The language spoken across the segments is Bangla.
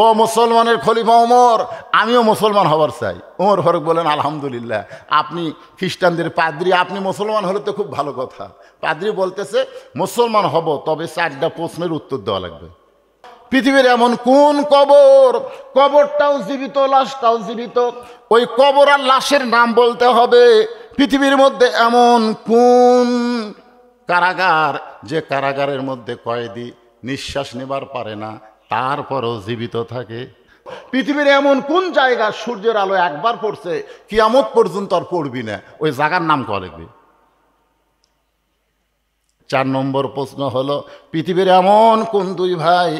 ও মুসলমানের খলিফা ওমর, আমিও মুসলমান হবার চাই। ওমর ফারুক বলেন, আলহামদুলিল্লাহ, আপনি খ্রিস্টানদের পাদ্রী, আপনি মুসলমান হলে তো খুব ভালো কথা। পাদ্রী বলতেছে, মুসলমান হব, তবে 4টা প্রশ্নের উত্তর দেওয়া লাগবে। পৃথিবীর এমন কোন কবর, কবরটাও জীবিত, লাশটাও জীবিত, ওই কবর আর লাশের নাম বলতে হবে। পৃথিবীর মধ্যে এমন কোন কারাগার, যে কারাগারের মধ্যে কয়েদি নিঃশ্বাস নেবার পারে না, তারপরও জীবিত থাকে। পৃথিবীর এমন কোন জায়গা সূর্যের আলো একবার পড়ছে, কিয়ামত পর্যন্ত আর পড়বি না, ওই জায়গার নাম কয়া লাগবে। 4 নম্বর প্রশ্ন হলো, পৃথিবীর এমন কোন 2 ভাই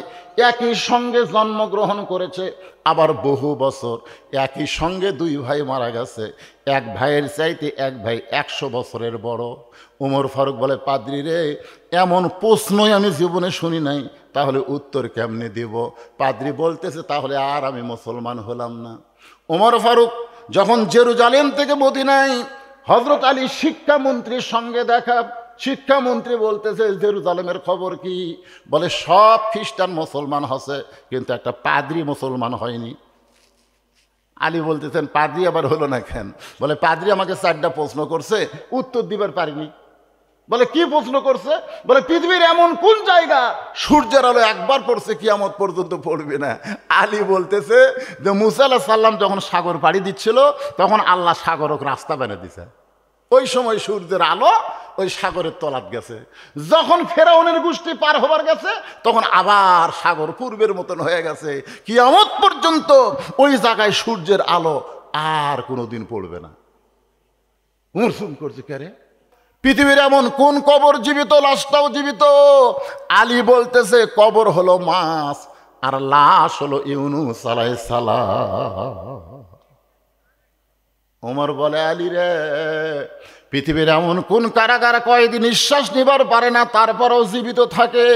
একই সঙ্গে জন্মগ্রহণ করেছে, আবার বহু বছর একই সঙ্গে 2 ভাই মারা গেছে, এক ভাইয়ের চাইতে এক ভাই 100 বছরের বড়। ওমর ফারুক বলে, পাদ্রী রে, এমন প্রশ্নই আমি জীবনে শুনি নাই, তাহলে উত্তর কেমনে দেব? পাদ্রী বলতেছে, তাহলে আর আমি মুসলমান হলাম না। ওমর ফারুক যখন জেরুজালেম থেকে মদিনায় হযরত আলী শিক্ষামন্ত্রীর সঙ্গে দেখা, শিক্ষামন্ত্রী বলতেছে, জেরুজালেমের খবর কি? বলে, সব খ্রিস্টান মুসলমান হচ্ছে, কিন্তু একটা পাদ্রী মুসলমান হয়নি। আলী বলতেছেন, পাদ্রী আবার হলো না কেন? বলে, পাদ্রী আমাকে 4টা প্রশ্ন করছে, উত্তর দিবার পারিনি। বলে, কি প্রশ্ন করছে? বলে, পৃথিবীর এমন কোন জায়গা সূর্যের আলো একবার পড়ছে, কিয়ামত পর্যন্ত পড়বে না। আলী বলতেছে যে, মুসা আলাইহিস সালাম যখন সাগর পাড়ি দিচ্ছিল, তখন আল্লাহ সাগরক রাস্তা বানিয়ে দিছে। ওই সময় সূর্যের আলো ওই সাগরের তলাত গেছে। যখন ফেরাউনের গোষ্ঠী পার হবার গেছে, তখন আবার সাগর পূর্বের মতন হয়ে গেছে। কিয়ামত পর্যন্ত ওই জায়গায় সূর্যের আলো আর কোনোদিন পড়বে না। উমরসুম করছে, কে রে? পৃথিবীর এমন কোন কবর জীবিত, লাশটাও জীবিত? আলী বলতেছে, কবর হলো মাছ, আর লাশ হলো ইউনূস আলাইহিস সালাম। ওমর বলে, আলী রে, পৃথিবীর এমন কোন কারাগার কয়েদি নিঃশ্বাস নিবার পারে না, তারপরেও জীবিত থাকে?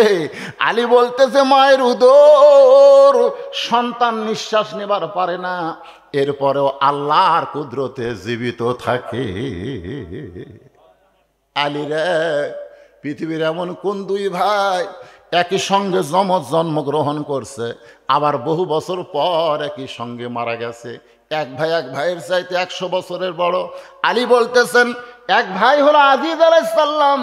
আলী বলতেছে, মায়ের উদর সন্তান নিঃশ্বাস নেবার পারে না, এরপরেও আল্লাহর কুদরতে জীবিত থাকে। আলী রে, পৃথিবীর এমন কোন 2 ভাই একই সঙ্গে জন্মগ্রহণ করছে, আবার বহু বছর পর একই সঙ্গে মারা গেছে, এক ভাই এক ভাইয়ের চাইতে 100 বছরের বড়। আলী বলতেছেন, এক ভাই হলো আজিজ আলাইহিস সালাম,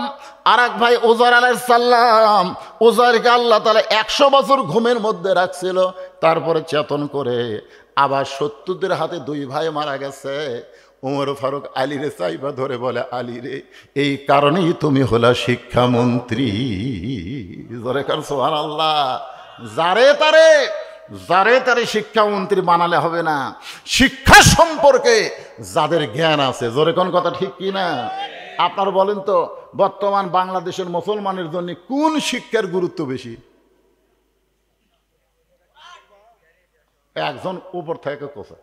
আর এক ভাই উজার আলাইহিস সালাম। উজারকে আল্লাহ তাআলা 100 বছর ঘুমের মধ্যে রাখছিল, তারপরে চেতন করে আবার 70দের হাতে 2 ভাই মারা গেছে। ওমর ফারুক আলী রে চাইবা ধরে বলে, আলী রে, এই কারণেই তুমি হলা শিক্ষামন্ত্রী। জোরে কার সুবহানাল্লাহ। যারে তারে শিক্ষামন্ত্রী বানালে হবে না, শিক্ষা সম্পর্কে যাদের জ্ঞান আছে। জোরে কোন কথা ঠিক কি না? আপনার বলেন তো, বর্তমান বাংলাদেশের মুসলমানের জন্য কোন শিক্ষার গুরুত্ব বেশি? একজন উপর থেকে কোসা,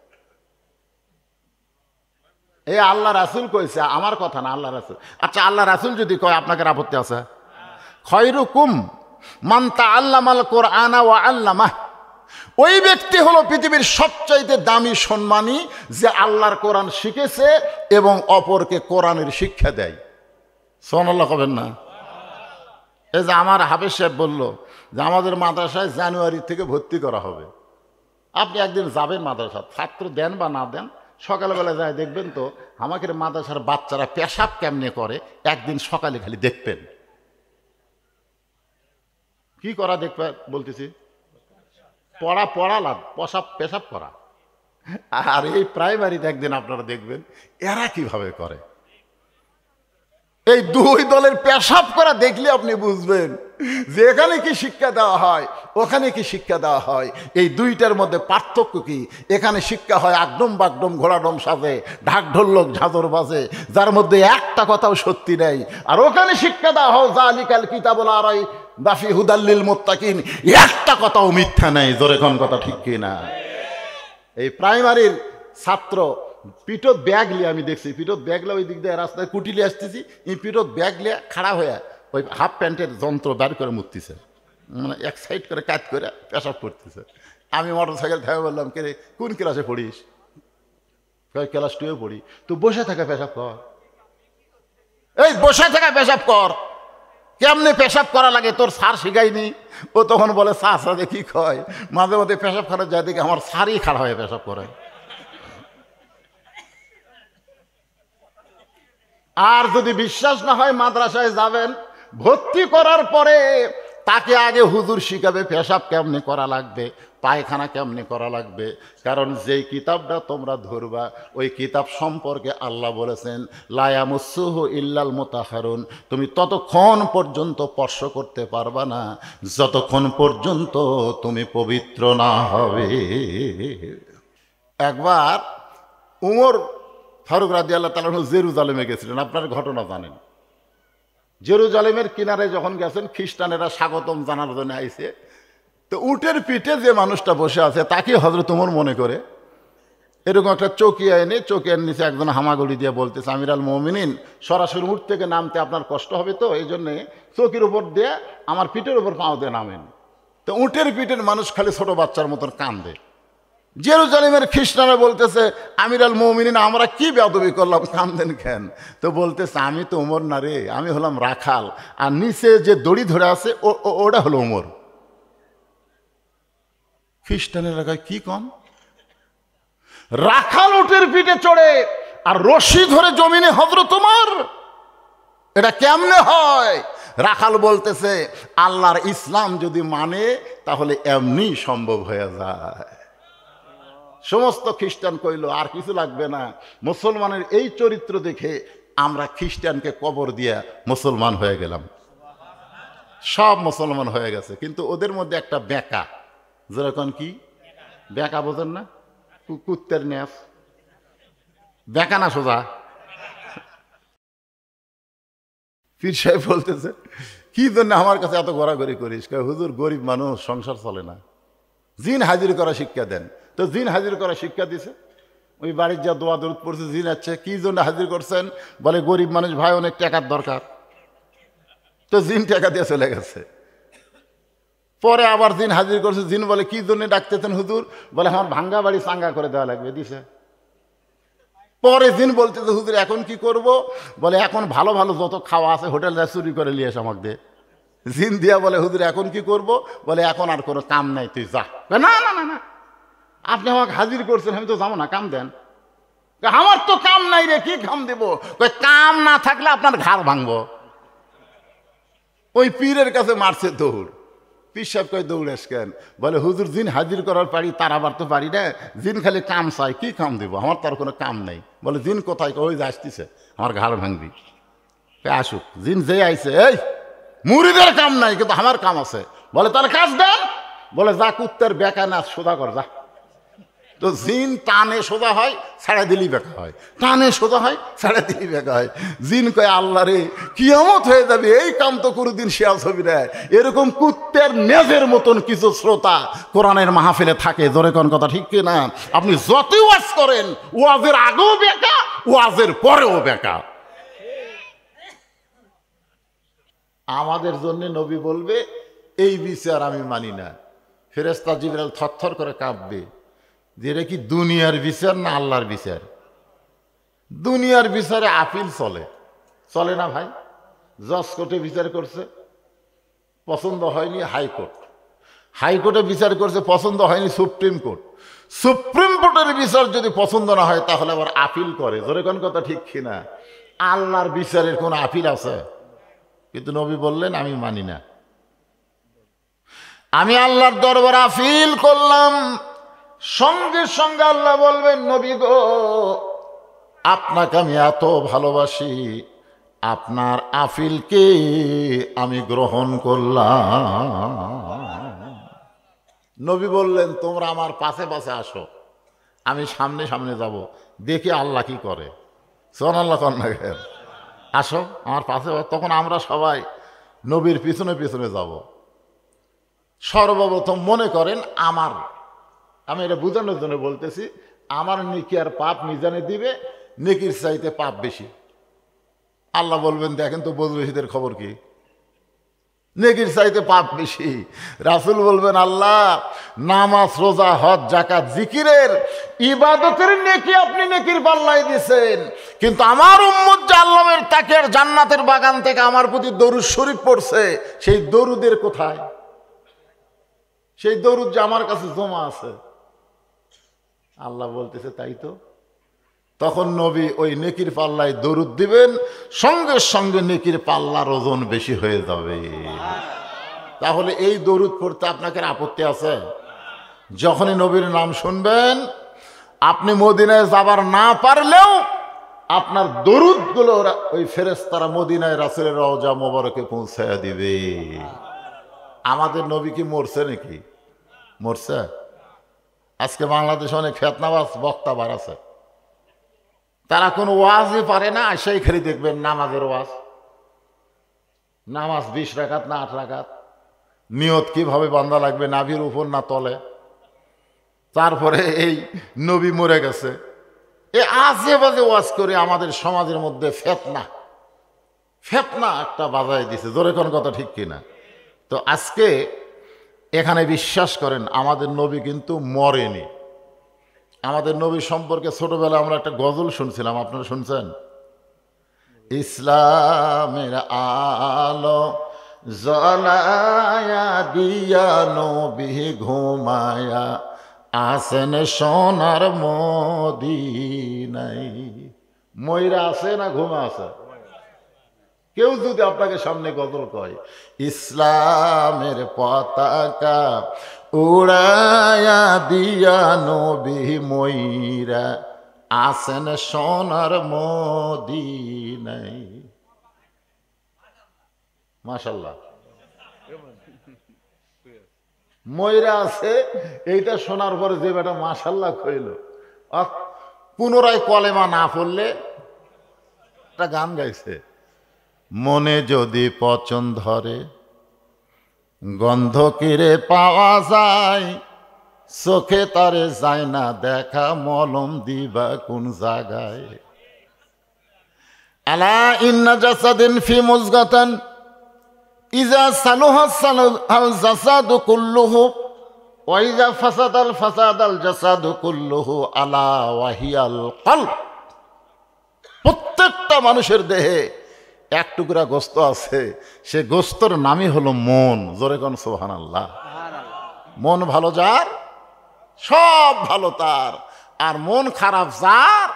এই আল্লাহ রাসূল কইছে, আমার কথা না, আল্লাহ রাসূল। আচ্ছা, আল্লাহ রাসূল যদি কয়, আপনাদের আপত্তি আছে? খায়রুকুম মান তাআল্লামাল কুরআনা ওয়া আল্লামাহ। ওই ব্যক্তি হলো পৃথিবীর সবচাইতে দামি সম্মানী, যে আল্লাহর কোরআন শিখেছে এবং অপরকে কোরআনের শিক্ষা দেয়। সুবহানাল্লাহ কবেন না? এই যে আমার হাফেজ সাহেব বলল যে আমাদের মাদ্রাসায় জানুয়ারি থেকে ভর্তি করা হবে। আপনি একদিন যাবেন মাদ্রাসা, ছাত্র দেন বা না দেন, সকালবেলা যায় দেখবেন তো আমাদের মাদ্রাসার বাচ্চারা পেশাব কেমনে করে, একদিন সকালে খালি দেখবেন। কি করা দেখবে বলতেছি? পড়া লাভ, পেশাব করা। আর এই প্রাইমারিতে একদিন আপনারা দেখবেন এরা কিভাবে করে। এই 2 দলের পেশাব করা দেখলে আপনি বুঝবেন যে এখানে কি শিক্ষা দেওয়া হয়, ওখানে কি শিক্ষা দেওয়া হয়, এই 2টার মধ্যে পার্থক্য কি। এখানে শিক্ষা হয় আগডম বাগডম ঘোড়াডম সাজে, ঢাক ঢোলক ঝাঁঝর বাজে, যার মধ্যে একটা কথাও সত্যি নেই। আর ওখানে শিক্ষা দেওয়া হয় যালিকাল কিতাবুল লা রাইব ফীহি হুদাল লিল মুত্তাকিন, একটা কথাও মিথ্যা নেই। জোরে কোন কথা ঠিক কি না? এই প্রাইমারির ছাত্র পিঠত ব্যাগ লিয়ে, আমি দেখছি পিঠত ব্যাগ লিয়ে ওই দিক দিয়ে রাস্তায় কুটিলে আসতেছি, এই পিঠত ব্যাগ লিয়ে খাড়া হয়ে ওই হাফ প্যান্টের যন্ত্র বের করে মুততেছে, মানে এক সাইড করে কাজ করে পেশাব করতেছে। আমি মোটর সাইকেল থেকে বললাম, কে রে, কোন ক্লাসে পড়িস? ক্লাস 2 পড়ি। তো বসে থাকা পেশাব কর, এই বসে থাকা পেশাব কর। কেমনে পেশাব করা লাগে তোর স্যার শিখায়নি? ও তখন বলে স্যার সাথে কি কয়, মাঝে মাঝে পেশাব করার যায় দেখে আমার স্যারই খারাপ হয়ে পেশাব করে। আর যদি বিশ্বাস না হয় মাদ্রাসায় যাবেন, ভর্তি করার পরে তাকে আগে হুজুর শিখাবে পেশাব কেমনে করা লাগবে, পায়খানা কেমনে করা লাগবে। কারণ যেই কিতাবটা তোমরা ধরবা ওই কিতাব সম্পর্কে আল্লাহ বলেছেন লা ইয়ামাসসুহু ইল্লাল মুতাহহারুন, তুমি ততক্ষণ পর্যন্ত স্পর্শ করতে পারবা না যতক্ষণ পর্যন্ত তুমি পবিত্র না হবে। একবার উমর ফারুক রাদিয়াল্লাহু তাআলা জেরুজালেমে গেছিলেন, আপনার ঘটনা জানেন। জেরুজালেমের কিনারে যখন গেছেন খ্রিস্টানেরা স্বাগতম জানার জন্য আইছে, তো উটের পিঠে যে মানুষটা বসে আছে তাকে হযরত ওমর মনে করে এরকম একটা চৌকিয়া এনে চৌকিয়ার নিচে একজন হামাগুড়ি দিয়ে বলতেছে, আমিরাল মুমিনিন সরাসরি উঠ থেকে নামতে আপনার কষ্ট হবে, তো এই জন্যে চৌকির উপর দিয়ে আমার পিঠের উপর পাও দিয়ে নামেন। তো উটের পিঠের মানুষ খালি ছোট বাচ্চার মতন কান্দে। জেরুজালেমের খ্রিস্টানরা বলতেছে, আমিরাল মুমিনিন আমরা কি বেয়াদবি করলাম, কান্দেন কেন? তো বলতেছে, আমি তো ওমর না রে, আমি হলাম রাখাল, আর নিচে যে দড়ি ধরে আছে ওটা হলো ওমর। খ্রিস্টানেরা কয় কি কম, রাখাল উটের পিঠে চড়ে আর রশি ধরে জমিনে হযরত ওমর, এটা কেমনে হয়? রাখাল বলতেছে, আল্লাহর ইসলাম যদি মানে তাহলে এমনি সম্ভব হয়ে যায়। সমস্ত খ্রিস্টান কইল আর কিছু লাগবে না, মুসলমানের এই চরিত্র দেখে আমরা খ্রিস্টানকে কবর দিয়া মুসলমান হয়ে গেলাম। সব মুসলমান হয়ে গেছে, কিন্তু ওদের মধ্যে একটা বেকা, যেরকম কি বেকা বোঝেন না, কুত্তের নেফ বেকা না সোজা। পীর সাহেব বলতেছে, কি জন্য আমার কাছে এত ঘোরাঘুরি করিস? হুজুর গরিব মানুষ, সংসার চলে না, জিন হাজির করা শিক্ষা দেন। তো জিন হাজির করা শিক্ষা দিছে, ওই বাড়ির যা দোয়া দরুদ পড়ছে জিন আছে। কি জন্য হাজির করছেন? বলে গরিব মানুষ ভাই, অনেক টাকার দরকার। তো জিন টাকা দিয়ে চলে গেছে। পরে আবার জিন হাজির করছে, জিন বলে কি জন্য ডাকতেছেন হুজুর? বলে আমার ভাঙ্গা বাড়ি চাঙ্গা করে দেওয়া লাগবে, দিছে। পরে জিন বলতেছে, হুজুর এখন কি করব? বলে এখন ভালো ভালো যত খাওয়া আছে হোটেল যা চুরি করে নিয়ে এসে আমাকে দে। জিন দিয়া বলে, হুজুর এখন কি করব? বলে এখন আর কোনো কাম নাই, তুই যা। না না না না, আপনি আমাকে হাজির করছেন, আমি তো যাবো না, কাম দেন। আমার তো কাম নাই রে, কি কাম দেব? কাম না থাকলে আপনার ঘাড় ভাঙবো। ওই পীরের কাছে মারছে দৌড়। পীর সাহেব কয় দৌড়াস কেন? বলে হুজুর জিন হাজির করার পারি, তার আবার তো পারি না, জিন খালি কাম চাই, কি কাম দেবো? আমার তার কোনো কাম নেই। বলে জিন কোথায়? ওই যে আসতেছে, আমার ঘাড় ভাঙবি। আসুক, জিন যে আইছে, এই মুরিদের কাম নাই কিন্তু আমার কাম আছে। বলে তার কাজ দেন। বলে যা কুত্তের বেকা না সোজা কর যা। তো জিন টানে সোজা হয়, ছাড়া দিলি বেকা হয়, টানে সোজা হয়, ছাড়া দিলি বেকা হয়। জিন কয় আল্লাহ রে, কিয়ামত হয়ে যাবে, এই কাম তো কোনোদিন শেষ হবে না। এরকম কুত্তের নেজের মতন কিছু শ্রোতা কোরআনের মাহফিলে থাকে, জোরে কোন কথা ঠিক কি না? আপনি যতই ওয়াজ করেন, ওয়াজের আগেও বেকা, ওয়াজের পরেও বেকা। আমাদের জন্য নবী বলবে এই বিচার আমি মানি না, ফেরেশতা জিবরাইল থরথর করে কাঁপবে, যে এটা কি দুনিয়ার বিচার না আল্লাহর বিচার? দুনিয়ার বিচারে আপিল চলে, চলে না ভাই? জজ কোর্টে বিচার করছে, পছন্দ হয়নি হাইকোর্ট, হাইকোর্টে বিচার করছে, পছন্দ হয়নি সুপ্রিম কোর্ট, সুপ্রিম কোর্টের বিচার যদি পছন্দ না হয় তাহলে আবার আপিল করে, জোরে কোন কথা ঠিক কিনা? আল্লাহর বিচারের কোন আপিল আছে? কিন্তু নবী বললেন আমি মানি না, আমি আল্লাহর দরবারে আপিল করলাম। সঙ্গে সঙ্গে আল্লাহ বলবেন, নবী গো আপনাকে আমি এত ভালোবাসি, আপনার আপিলকে আমি গ্রহণ করলাম। নবী বললেন তোমরা আমার পাশে পাশে আসো, আমি সামনে সামনে যাব, দেখি আল্লাহ কি করে। সুবহানাল্লাহ কন্যা, আসো আমার পাশে। তখন আমরা সবাই নবীর পিছনে পিছনে যাব। সর্বপ্রথম মনে করেন আমি এটা বোঝানোর জন্য বলতেছি, আমার নেকি আর পাপ মিজানে দিবে, নেকির চাইতে পাপ বেশি। আল্লাহ বলবেন দেখেন তো বদরুশীদের খবর কি? নেকির চাইতে পাপ বেশি। রাসূল বলবেন, আল্লাহ নামাজ, রোজা, হজ, যাকাত, জিকিরের, ইবাদতের নেকি আপনি নেকির পাল্লায় দিছেন, কিন্তু আমার উম্মত জাহান্নামের তাকের জান্নাতের বাগান থেকে আমার প্রতি দরুদ শরীফ পড়ছে, সেই দরুদের কোথায়? সেই দরুদ যে আমার কাছে জমা আছে। আল্লাহ বলতেছে, তাই তো। তখন নবী ওই নেকির পাল্লায় দরুদ দিবেন, সঙ্গে সঙ্গে নেকির পাল্লার ওজন বেশি হয়ে যাবে। তাহলে এই দরুদ পড়তে আপনাকে আপত্তি আছে? যখনই নবীর নাম শুনবেন, আপনি মদিনায় যাবার না পারলেও আপনার দরুদগুলো ওই ফেরেশতারা মদিনায় রাসূলের রওজা মোবারকে পৌঁছায়া দিবে। আমাদের নবী কি মরছে নাকি? মরছে? আজকে বাংলাদেশে অনেক ফেতনাবাজ বক্তা বাড়াছে, তারা কোনো ওয়াজই পারে না, সেই খালি দেখবেন নামাজের ওয়াজ। নামাজ 20 রাকাত না 8 রাকাত, নিয়ত কিভাবে বান্দা লাগবে, নাভির উপর না তলে, তারপরে এই নবী মরে গেছে, এ আজে বাজে ওয়াজ করে আমাদের সমাজের মধ্যে ফেতনা একটা বাজায় দিছে। জোরে কোন কথা ঠিক কিনা? তো আজকে এখানে বিশ্বাস করেন, আমাদের নবী কিন্তু মরেনি। আমাদের নবী সম্পর্কে ছোটবেলায় আমরা একটা গজল শুনছিলাম, আপনারা শুনছেন? ইসলামের আলো জ্বলায়া দিয়া নবী ঘুমায়া আসেন সোনার মদিনায়। ময়রা আছে না ঘুমা আছে? কেউ যদি আপনাকে সামনে গজল কয়, ইসলামের পতাকা উড়ায়া দিয়া নবী ময়রা আসেন সোনার মদিনায়, মাশাআল্লাহ, ময়রা আছে, এইটা শোনার পরে যে বেটা মাশাআল্লাহ কইল, পুনরায় কলেমা না পড়লে একটা গান গাইছে, মনে যদি পচন ধরে গন্ধ কিরে পাওয়া যায়, চোখে তারে যায় না দেখা, মলম দিবা কোন জায়গায়। আলা ইন্না জাসাদিন ফি মুজগাতান ইজা সালুহা সালুহাল জাসাদু কুল্লুহু ওয়া ইজা ফাসাদাল ফাসাদাল জাসাদু কুল্লুহু আলা ওয়াহিয়াল কলব। প্রত্যেকটা মানুষের দেহে এক টুকরা গোস্ত আছে, সে গোস্তর নামই হলো মন। জোরে কোন সুবহানাল্লাহ। মন ভালো যার সব ভালো তার, আর মন খারাপ যার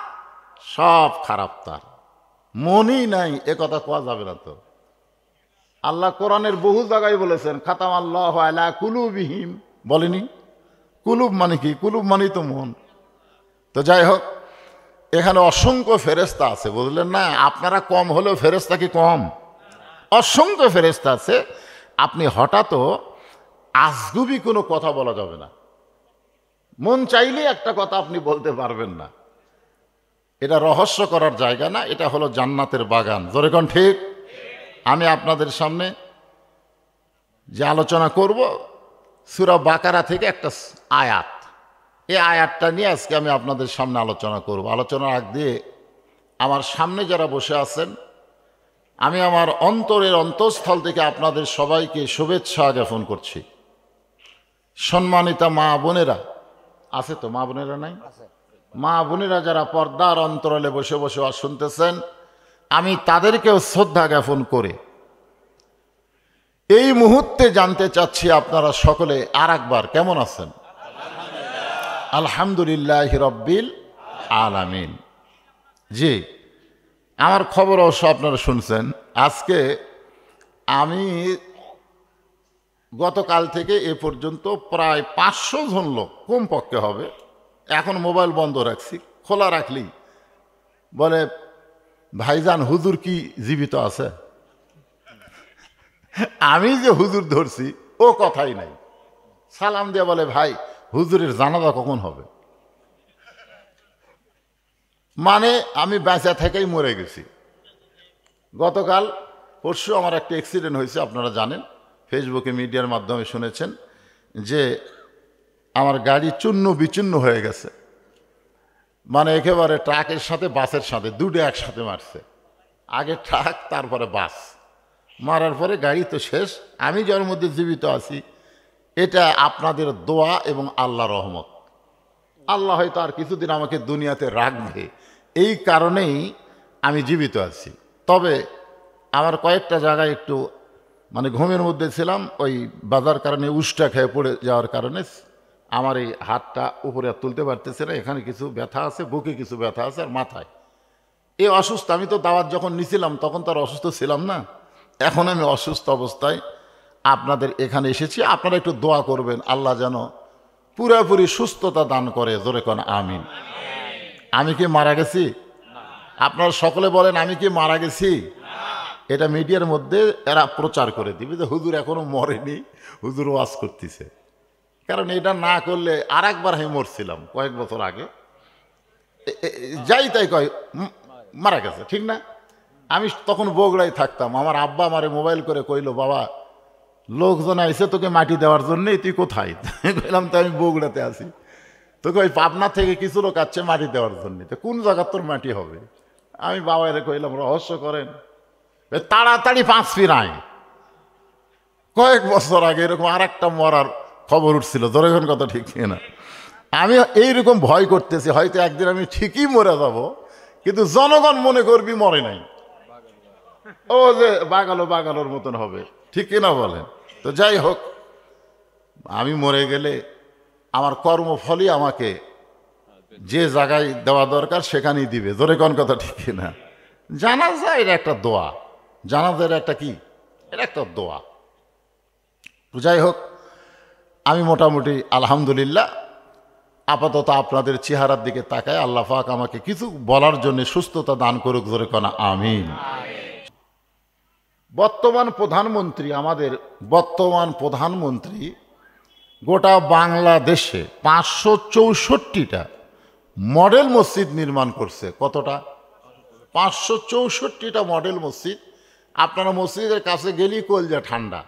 সব খারাপ তার। মনই নাই এ কথা কোয়া যাবে না তো। আল্লাহ কোরআনের বহু জায়গায় বলেছেন, খাতামাল্লাহু আলা কুলুবিহিম, বলেনি? কুলুব মানে কি? কুলুব মানেই তো মন। তো যাই হোক, এখানে অসংখ্য ফেরেশতা আছে, বুঝলেন না? আপনারা কম হলেও ফেরেশতা কি কম? অসংখ্য ফেরেশতা আছে। আপনি হঠাৎও আজগুবি কোনো কথা বলা যাবে না, মন চাইলে একটা কথা আপনি বলতে পারবেন না। এটা রহস্য করার জায়গা না, এটা হলো জান্নাতের বাগান। জোরে কোন ঠিক? আমি আপনাদের সামনে যে আলোচনা করব, সূরা বাকারা থেকে একটা আয়াত, এই আয়াতটা নিয়ে আজকে আমি আপনাদের সামনে আলোচনা করব। আলোচনার আগ দিয়ে আমার সামনে যারা বসে আছেন, আমি আমার অন্তরের অন্তঃস্থল থেকে আপনাদের সবাইকে শুভেচ্ছা জ্ঞাপন করছি। সম্মানিতা মা বোনেরা আছে তো? মা বোনেরা নাই? মা বোনেরা যারা পর্দার অন্তরালে বসে বসে শুনতেছেন, আমি তাদেরকেও শ্রদ্ধা জ্ঞাপন করে এই মুহূর্তে জানতে চাচ্ছি আপনারা সকলে আর একবার কেমন আছেন? আলহামদুলিল্লাহ রব্বিল আলামিন। জি, আমার খবর অবশ্য আপনারা শুনছেন। আজকে আমি গতকাল থেকে এ পর্যন্ত প্রায় 500 জন লোক কমপক্ষে হবে, এখন মোবাইল বন্ধ রাখছি, খোলা রাখলেই বলে, ভাইজান হুজুর কি জীবিত আছে? আমি যে হুজুর ধরছি ও কথাই নাই। সালাম দিয়ে বলে, ভাই হুজুরের জানাজা কখন হবে? মানে আমি বেঁচে থেকেই মরে গেছি। গতকাল পরশু আমার একটা অ্যাক্সিডেন্ট হয়েছে, আপনারা জানেন, ফেসবুকে মিডিয়ার মাধ্যমে শুনেছেন যে আমার গাড়ি চূর্ণ বিচূর্ণ হয়ে গেছে। মানে একেবারে ট্রাকের সাথে বাসের সাথে দুটো একসাথে মারছে, আগে ট্রাক তারপরে বাস। মারার পরে গাড়ি তো শেষ, আমি যার মধ্যে জীবিত আছি, এটা আপনাদের দোয়া এবং আল্লাহ রহমত। আল্লাহ হয়তো আর কিছুদিন আমাকে দুনিয়াতে রাখবে, এই কারণেই আমি জীবিত আছি। তবে আমার কয়েকটা জায়গায় একটু মানে ঘুমের মধ্যে ছিলাম, ওই বাজার কারণে উষ্টা খেয়ে পড়ে যাওয়ার কারণে আমার এই হাতটা উপরে আর তুলতে পারতেছে না, এখানে কিছু ব্যথা আছে, বুকে কিছু ব্যথা আছে, আর মাথায় এই অসুস্থ। আমি তো দাওয়াত যখন নিছিলাম তখন তো আর অসুস্থ ছিলাম না, এখন আমি অসুস্থ অবস্থায় আপনাদের এখানে এসেছি। আপনারা একটু দোয়া করবেন, আল্লাহ যেন পুরোপুরি সুস্থতা দান করে। জোরে কোন আমিন। আমি কি মারা গেছি? আপনারা সকলে বলেন আমি কি মারা গেছি? এটা মিডিয়ার মধ্যে এরা প্রচার করে দিবে যে হুজুর এখনো মরেনি, হুজুর ওয়াজ করতেছে। কারণ এটা না করলে আর একবার আমি মরছিলাম কয়েক বছর আগে, যাই তাই কয় মারা গেছে, ঠিক না? আমি তখন বগুড়ায় থাকতাম, আমার আব্বা আমারে মোবাইল করে কইলো, বাবা লোকজন আইসে তোকে মাটি দেওয়ার জন্যই, তুই কোথায়? কইলাম তো আমি বগুড়াতে আছি। তোকে ওই পাবনা থেকে কিছু লোক আসছে মাটি দেওয়ার জন্য, তো কোন জায়গার তোর মাটি হবে? আমি বাবারে কইলাম রহস্য করেন, তাড়াতাড়ি 5 ফিরায়। কয়েক বছর আগে এরকম আর একটা মরার খবর উঠছিল, জোরেখন কথা ঠিক না? আমি এইরকম ভয় করতেছি হয়তো একদিন আমি ঠিকই মরে যাব, কিন্তু জনগণ মনে করবি মরে নাই, ও যে বাগালোর মতন হবে, ঠিক কিনা বলেন? তো যাই হোক, আমি মরে গেলে আমার কর্মফলই আমাকে যে জায়গায় দেওয়া দরকার সেখানেই দিবে। জোরে কোন কথা ঠিক কিনা? জানাজা এটা একটা দোয়া, জানাজার একটা কি, এটা একটা দোয়া। যাই হোক, আমি মোটামুটি আলহামদুলিল্লাহ আপাতত আপনাদের চেহারার দিকে তাকায় আল্লাহ পাক আমাকে কিছু বলার জন্য সুস্থতা দান করুক। জোরে কোন আমিন। বর্তমান প্রধানমন্ত্রী গোটা বাংলাদেশে 564টা মডেল মসজিদ নির্মাণ করছে। কতটা? 564টা মডেল মসজিদ। আপনারা মসজিদের কাছে গেলেই কলজা ঠান্ডা,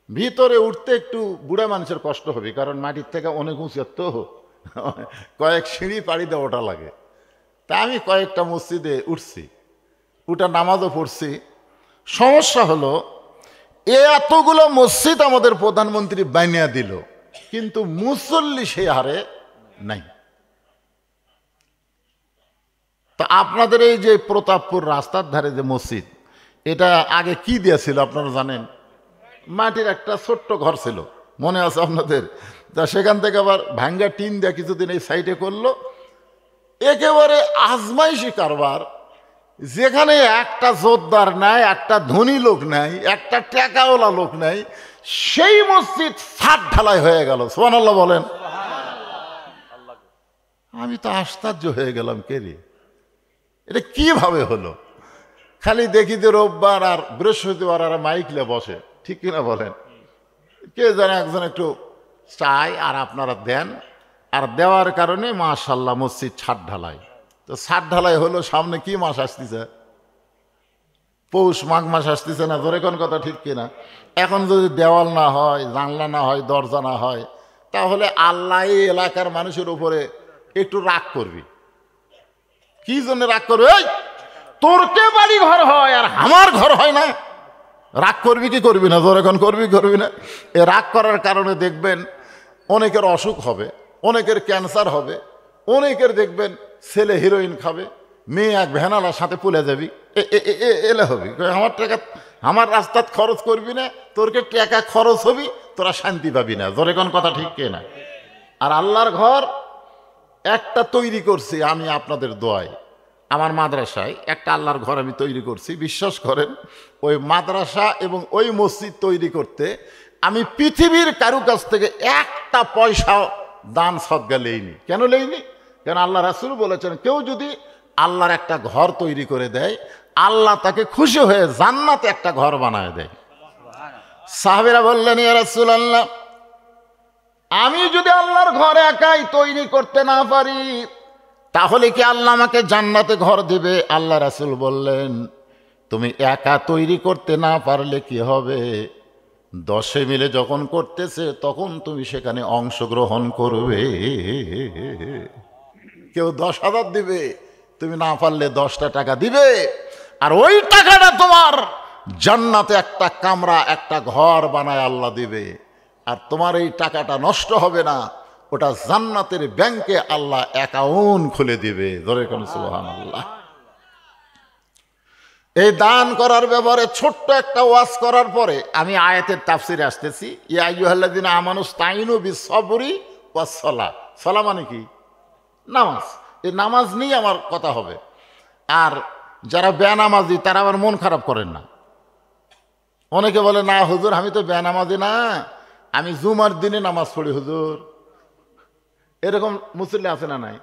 ভিতরে উঠতে একটু বুড়া মানুষের কষ্ট হবে, কারণ মাটির থেকে অনেক উঁচু, তো কয়েক সিঁড়ি পাড়ি দিয়ে ওঠা লাগে। তা আমি কয়েকটা মসজিদে উঠছি, উঠা নামাজও পড়ছি। সমস্যা হলো এতগুলো মসজিদ আমাদের প্রধানমন্ত্রী বানিয়ে দিল, কিন্তু মুসল্লি সেই হারে নাই। তা আপনাদের এই যে প্রতাপপুর রাস্তার ধারে যে মসজিদ, এটা আগে কি দিয়েছিল আপনারা জানেন? মাটির একটা ছোট্ট ঘর ছিল, মনে আছে আপনাদের? তা সেখান থেকে আবার ভাঙ্গা টিন দিয়ে কিছুদিন এই সাইডে করলো। একেবারে আজমাইশি কারবার, যেখানে একটা জোরদার নাই, একটা ধনী লোক নাই, একটা টাকাওয়ালা লোক নাই, সেই মসজিদ ছাদ ঢালাই হয়ে গেল। সুবহানাল্লাহ বলেন। আমি তো আশ্চর্য হয়ে গেলাম, কে রে এটা কিভাবে হলো? খালি দেখি যে রোববার আর বৃহস্পতিবার আর মাইকলে বসে, ঠিক কিনা বলেন? কে জানে একজন একটু চায় আর আপনারা দেন, আর দেওয়ার কারণে মাশাআল্লাহ মসজিদ ছাদ ঢালাই। তো ছাদ ঢালাই হলো, সামনে কি মাস আসতেছে? পৌষ মাঘ মাস আসতেছে না? ধরে কোন কথা ঠিক কিনা? এখন যদি দেওয়াল না হয়, জানলা না হয়, দরজা না হয়, তাহলে আল্লাহ এই এলাকার মানুষের উপরে একটু রাগ করবি। কি জন্য রাগ করবে? এই তোর কে বাড়ি ঘর হয় আর আমার ঘর হয় না? রাগ করবি কি করবি না? ধরে কোন করবি না? এ রাগ করার কারণে দেখবেন অনেকের অসুখ হবে, অনেকের ক্যান্সার হবে, অনেকের দেখবেন ছেলে হিরোইন খাবে, মেয়ে এক ভ্যানালার সাথে পুলে যাবি, এলে হবি। আমার টাকা আমার রাস্তাত খরচ করবি না, তোরকে টাকা খরচ হবি, তোরা শান্তি পাবি না। জোরে কোন কথা ঠিক কে না? আর আল্লাহর ঘর একটা তৈরি করছি আমি আপনাদের দোয়ায়, আমার মাদ্রাসায় একটা আল্লাহর ঘর আমি তৈরি করছি। বিশ্বাস করেন, ওই মাদ্রাসা এবং ওই মসজিদ তৈরি করতে আমি পৃথিবীর কারু কাছ থেকে একটা পয়সা দান সদকা লেইনি। কেন লেইনি? কেন আল্লাহ রাসূল বলেছেন, কেউ যদি আল্লাহর একটা ঘর তৈরি করে দেয়, আল্লাহ তাকে খুশি হয়ে জান্নাতে একটা ঘর বানায় দেয়। সাহাবীরা বললেন, ইয়া রাসূলুল্লাহ, আমি যদি আল্লাহর ঘর একাই তৈরি করতে না পারি, তাহলে কি আল্লাহ আমাকে জান্নাতে ঘর দিবে? আল্লাহ রাসূল বললেন, তুমি একা তৈরি করতে না পারলে কি হবে? 10 মিলে যখন করতেছে তখন তুমি সেখানে অংশগ্রহণ করবে। কেউ 10,000 দিবে, তুমি না পারলে 10টা টাকা দিবে, আর ওই টাকাটা তোমার জান্নাতে একটা কামরা, একটা ঘর বানায় আল্লাহ দিবে। আর তোমার এই টাকাটা নষ্ট হবে না, ওটা জান্নাতের ব্যাংকে আল্লাহ অ্যাকাউন্ট খুলে দিবে। ধরে কোন সুবহানাল্লাহ। এই দান করার ব্যাপারে ছোট্ট একটা ওয়াজ করার পরে আমি আয়াতের তাফসিরে আসতেছি। ইয়া আইয়ুহাল্লাযীনা আমানুস্তাঈনু বিস-সাবরি ওয়াস-সালাহ। সালাহ মানে কি? নামাজ। এই নামাজ নিয়ে আমার কথা হবে। আর যারা বেনামাজি তারা আবার মন খারাপ করেন না। অনেকে বলে, না হুজুর আমি তো বেনামাজি না, আমি জুমার দিনে নামাজ পড়ি হুজুর। এরকম মুসল্লি আছে না নাই?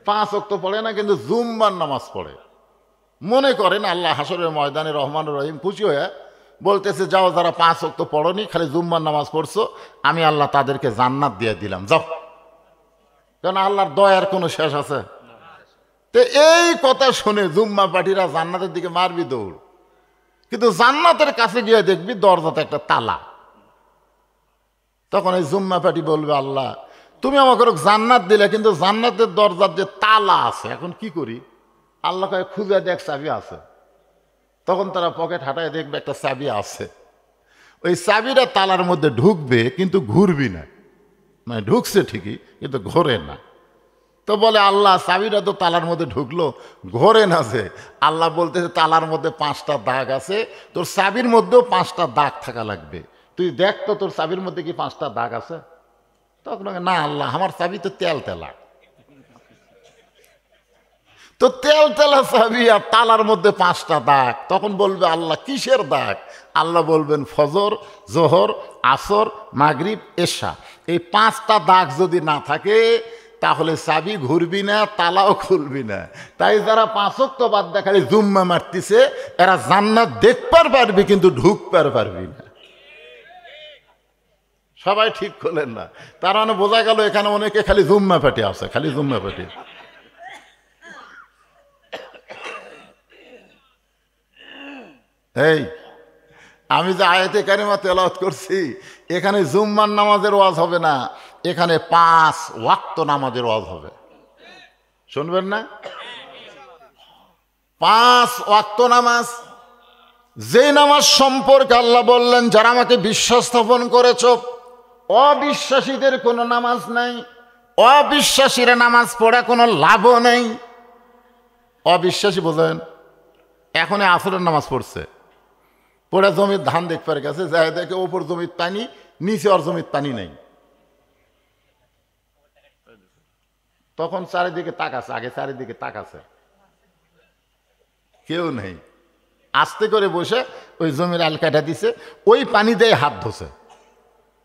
5 ওয়াক্ত পড়ে না, কিন্তু জুম্মার নামাজ পড়ে। মনে করেন আল্লাহ হাসরের ময়দানে রহমান রহিম খুশি হয়ে বলতেছে, যাও যারা 5 ওয়াক্ত পড়নি, খালি জুম্মার নামাজ পড়ছো, আমি আল্লাহ তাদেরকে জান্নাত দিয়ে দিলাম, যাও। কারণ আল্লাহর দয়ার কোনো শেষ আছে? তো এই কথা শুনে জুম্মা পার্টিরা জান্নাতের দিকে মারবি দৌড়, কিন্তু জান্নাতের কাছে গিয়ে দেখবি দরজাতে একটা তালা। তখন এই জুম্মা পার্টি বলবে, আল্লাহ তুমি আমাকে জান্নাত দিলে, কিন্তু জান্নাতের দরজার যে তালা আছে, এখন কি করি? আল্লাহ কয়, খুঁজে দেখ চাবি আছে। তখন তারা পকেট হাঁটায় দেখবে একটা চাবি আছে। ওই চাবিটা তালার মধ্যে ঢুকবে, কিন্তু ঘুরবি না। মানে ঢুকছে ঠিকই, কিন্তু ঘোরে না। তো বলে, আল্লাহ চাবিটা তো তালার মধ্যে ঢুকলো, ঘোরে না যে। আল্লাহ বলতেছে, তালার মধ্যে 5টা দাগ আছে, তোর চাবির মধ্যেও 5টা দাগ থাকা লাগবে। তুই দেখ তো তোর চাবির মধ্যে কি 5টা দাগ আছে? তখন না আল্লাহ, আমার চাবি তো তেল তেলা। তো তেল তেলা চাবি আর তালার মধ্যে 5টা দাগ। তখন বলবে, আল্লাহ কিসের দাগ? আল্লাহ বলবেন, ফজর, জোহর, আসর, মাগরিব, এশা। এই 5টা দাগ যদি না থাকে তাহলে চাবি ঘুরবি না, তালাও খুলবি না। তাই যারা 5 ওয়াক্ত বাদ দেখালে জুম্মা মারতিছে, এরা জান্নাত দেখবার পারবি, কিন্তু ঢুকবার পারবি না। সবাই ঠিক করলেন না? তার মানে বোঝা গেল এখানে অনেকে খালি জুম্মা পাটি আছে, খালি জুম্মা পাটি। এই আমি যে আয়াতে কারিমা তেলাওয়াত করছি, এখানে জুম্মার নামাজের ওয়াজ হবে না, এখানে 5 ওয়াক্ত নামাজের ওয়াজ হবে। শুনবেন না? 5 ওয়াক্ত নামাজ, যে নামাজ সম্পর্কে আল্লাহ বললেন, যারা আমাকে বিশ্বাস স্থাপন করেছ, অবিশ্বাসীদের কোনো নামাজ নাই, অবিশ্বাসীরা নামাজ পড়া কোনো লাভও নেই। অবিশ্বাসী বোঝেন? এখন আসরের নামাজ পড়ছে, পড়ে জমির ধান দেখবার গেছে, যাই দেখে ওপর জমির পানি, নিচে আর জমির পানি নেই। তখন চারিদিকে তাকাছে, আগে চারিদিকে তাকাছে, কেউ নেই। আস্তে করে বসে ওই জমির আল কাটা দিছে, ওই পানি দিয়ে হাত ধোছে,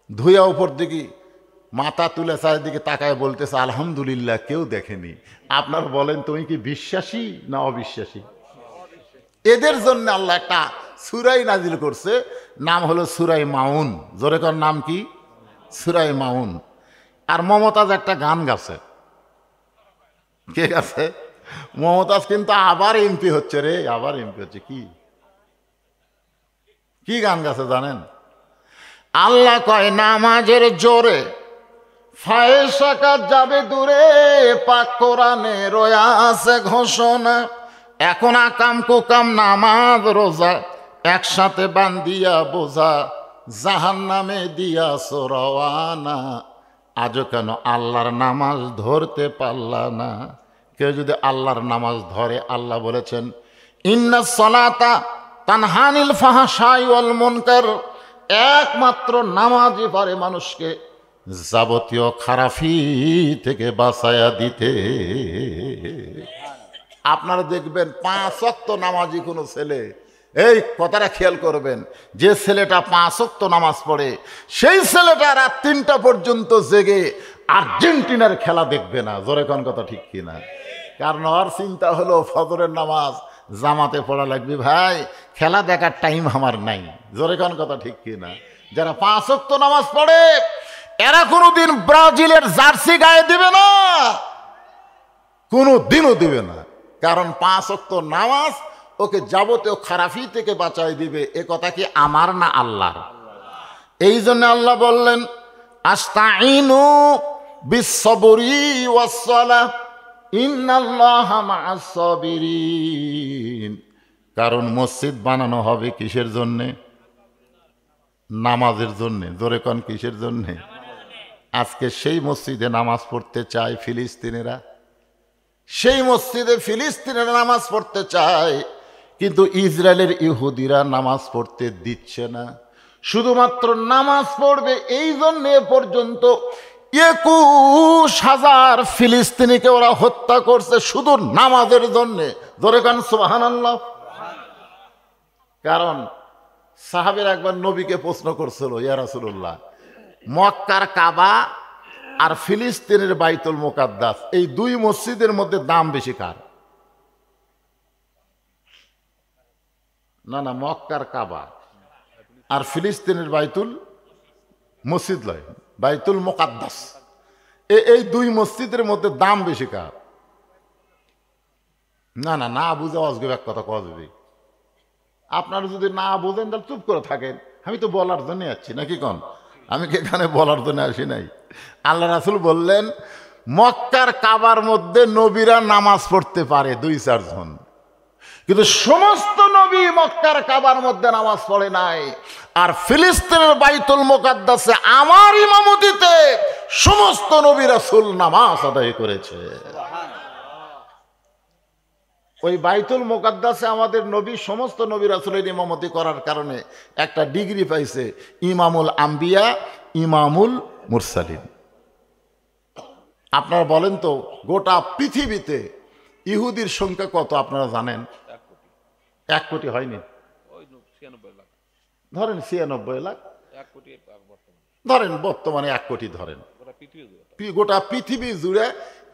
ধুইয়া উপর দিকে মাথা তুলে চারিদিকে তাকায় বলতেছে, আলহামদুলিল্লাহ, কেউ দেখেনি। আপনার বলেন, তুমি কি বিশ্বাসী না অবিশ্বাসী? এদের জন্য আল্লাহ একটা সূরাই নাজিল করছে, নাম হলো সূরায়ে মাউন। জোরে কর, নাম কি? সূরায়ে মাউন। আর মমতাজ একটা গান গাছে। কে গাছে? মমতাজ কিন্তু আবার এমপি হচ্ছে রে, আবার এমপি হচ্ছে। কি গান গাছে জানেন? আল্লাহ কয়, নামাজের জোরে ফায়েশা কাজ যাবে দূরে, পাক কোরআনে রয়া আছে ঘোষণা। এখন আকাম কুকাম নামাজ রোজা একসাথে বান্দিয়া বোঝা, জাহান্নামে দিয়া রওয়ানা। আজও কেন আল্লাহর নামাজ ধরতে পারলা না? কেউ যদি আল্লাহর নামাজ ধরে, আল্লাহ বলেছেন, ইন্নাস সালাতা তানহানিল ফাহশাই ওয়াল মুনকার, একমাত্র নামাজই পারে মানুষকে যাবতীয় খারাপি থেকে বাঁচায়া দিতে। আপনারা দেখবেন 5 ওয়াক্ত নামাজি কোনো ছেলে, এই কথাটা খেয়াল করবেন, যে ছেলেটা 5 ওয়াক্ত নামাজ পড়ে, সেই ছেলেটা রাত 3টা পর্যন্ত জেগে আর্জেন্টিনার খেলা দেখবে না। জোরে কোন কথা ঠিক কিনা? কারণ ওর চিন্তা হলো, ফজরের নামাজ জামাতে পড়া লাগবে, ভাই খেলা দেখার টাইম আমার নাই। জোরে কোন কথা ঠিক কিনা? যারা 5 ওয়াক্ত নামাজ পড়ে, এরা কোনোদিন ব্রাজিলের জার্সি গায়ে দিবে না, কোনো দিনও দিবে না। কারণ 5 ওয়াক্ত নামাজ ওকে যাবতীয় খারাপি থেকে বাঁচাই দিবে। এ কথা কি আমার না আল্লাহর? এই জন্য আল্লাহ বললেন, আস্তাইনু বিস-সাবরি ওয়াস-সালাহ ইন্নাল্লাহা মা'আস-সাবিরিন। কারণ মসজিদ বানানো হবে কিসের জন্যে? নামাজের জন্যে। জোরে কোন কিসের জন্যে? আজকে সেই মসজিদে নামাজ পড়তে চায় ফিলিস্তিনিরা, সেই মসজিদে ফিলিস্তিনিরা নামাজ পড়তে চায়, কিন্তু ইসরায়েলের ইহুদিরা নামাজ পড়তে দিচ্ছে না। শুধুমাত্র নামাজ পড়বে এই জন্য এ পর্যন্ত 21,000 ফিলিস্তিনিকে ওরা হত্যা করছে শুধু নামাজের জন্যে। ধরে কান সুবহানাল্লাহ। কারণ সাহাবের একবার নবীকে প্রশ্ন করছিল, ইয়া রাসূলুল্লাহ, মক্কার কাবা আর ফিলিস্তিনের বাইতুল মুকাদ্দাস এই দুই মসজিদের মধ্যে দাম বেশি কার? না না, মক্কার কাবা আর ফিলিস্তিনের বাইতুল মসজিদ লয়, বাইতুল মুকাদ্দাস, এই দুই মসজিদের মধ্যে দাম বেশি কার? না না, না বুঝে অজগব এক কথা কওয়া যাবে। আপনারা যদি না বোঝেন তাহলে চুপ করে থাকেন। আমি তো বলার জন্য আসছি নাকি কোন? আমি কি এখানে বলার জন্য আসি নাই? আল্লাহ রাসূল বললেন মক্কার কাবার মধ্যে নবীরা নামাজ পড়তে পারে 2-4 জন, কিন্তু সমস্ত নবী মক্কার কাবার মধ্যে নামাজ পড়ে নাই। আর ফিলিস্তিনের বাইতুল মুকাদ্দাসে আমার ইমামতিতে সমস্ত নবী রাসূল নামাজ আদায় করেছে। ওই বাইতুল মুকাদ্দাসে আমাদের নবী সমস্ত নবী রাসূলের ইমামতি করার কারণে একটা ডিগ্রি পাইছে, ইমামুল আম্বিয়া, ইমামুল মুরসালিন। আপনারা বলেন তো গোটা পৃথিবীতে ইহুদির সংখ্যা কত আপনারা জানেন? 1 কোটি হয়নি, ধরেন 96 লাখ, ধরেন বর্তমানে 1 কোটি ধরেন। গোটা পৃথিবী জুড়ে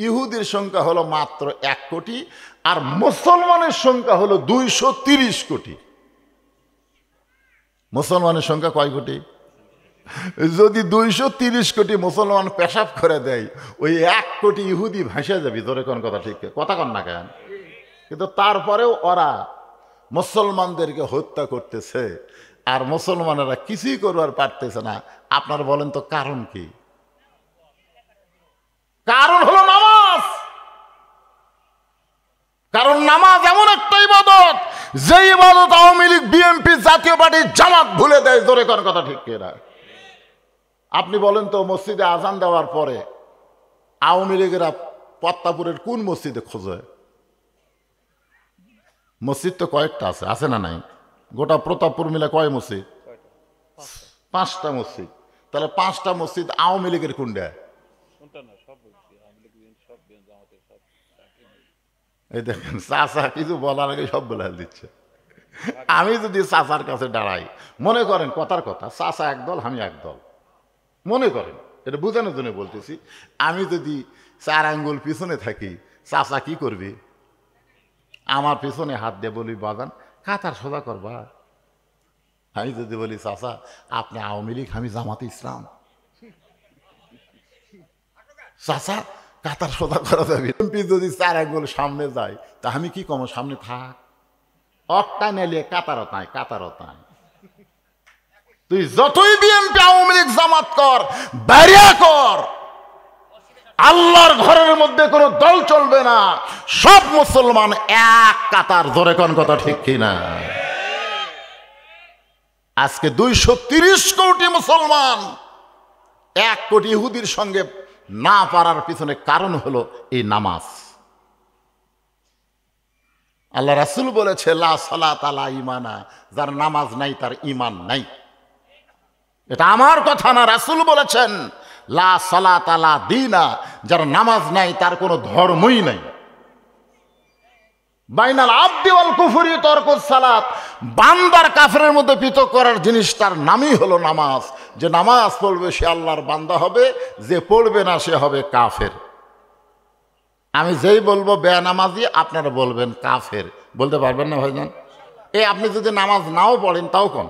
ইহুদির সংখ্যা হলো মাত্র 1 কোটি, আর মুসলমানের সংখ্যা হলো 230 কোটি। মুসলমানের সংখ্যা কয় কোটি? যদি 230 কোটি মুসলমান পেশাব করে দেয়, ওই 1 কোটি ইহুদি ভাসে যাবে। ধরে কোন কথা ঠিক কথা কন না কেন? কিন্তু তারপরেও ওরা মুসলমানদেরকে হত্যা করতেছে, আর মুসলমানেরা কিছুই করবার পারতেছে না। আপনারা বলেন তো কারণ কি? কারণ হলো নামাজ। কারণ নামাজ এমন একটা ইবাদত, যে ইবাদত আওয়ামী লীগ, বিএনপি, জাতীয় পার্টি, জামাত ভুলে দেয়। জোরে কোন কথা ঠিক কিনা? আপনি বলেন তো মসজিদে আজান দেওয়ার পরে আওয়ামী লীগেরা পত্তাপুরের কোন মসজিদে খোঁজে? মসজিদ তো কয়েকটা আছে, আছে না নাই? গোটা প্রতাপপুর মিলে কয় মসজিদ? 5টা মসজিদ। তাহলে 5টা মসজিদ আওয়ামী লীগের কোনটা? এই দেখেন চাচা কিছু বলার আগে সব বলে দিচ্ছে। আমি যদি চাচার কাছে দাঁড়াই, মনে করেন কথার কথা, চাচা একদল আমি একদল, মনে করেন, এটা বোঝানোর জন্য বলতেছি। আমি যদি 4 আঙ্গুল পিছনে থাকি, চাচা কি করবি? আমার পিছনে হাত দিয়ে বলি বাজান কাতার সোজা করবা। আমি যদি বলি চাচা আপনি আওয়ামী লীগ, আমি জামাতে ইসলাম, চাচা কাতার সোজা করা যাবে। এমপি যদি 4 আঙ্গুল সামনে যায়, তা আমি কি কম? সামনে থাক, অট্টা নেলে কাতারও তাই, কাতারও তাই। তুই যতই বিএনপি, আওয়ামী লীগ, জামাত কর, বাইরে কর, আল্লাহর ঘরের মধ্যে কোনো দল চলবে না। সব মুসলমান এক কাতার। ধরে কোন কথা ঠিক কিনা? আজকে 230 কোটি মুসলমান 1 কোটি ইহুদির সঙ্গে না পারার পিছনে কারণ হলো এই নামাজ। আল্লাহ রাসূল বলেছে লা সালাতা লা ঈমানা, যার নামাজ নাই তার ঈমান নাই। এটা আমার কথা না, রাসূল বলেছেন লা সালাতা লা দীনা, যার নামাজ নাই তার কোনো ধর্মই নাই। বাইনাল আবদি ওয়াল কুফরি তরকুস সালাত, বান্দার কাফেরের মধ্যে পৃথক করার জিনিস তার নামই হলো নামাজ। যে নামাজ পড়বে সে আল্লাহর বান্দা হবে, যে পড়বে না সে হবে কাফের। আমি যেই বলবো বেনামাজি, আপনারা বলবেন কাফের। বলতে পারবেন না ভাইজান? আপনি যদি নামাজ নাও পড়েন তাও কোন,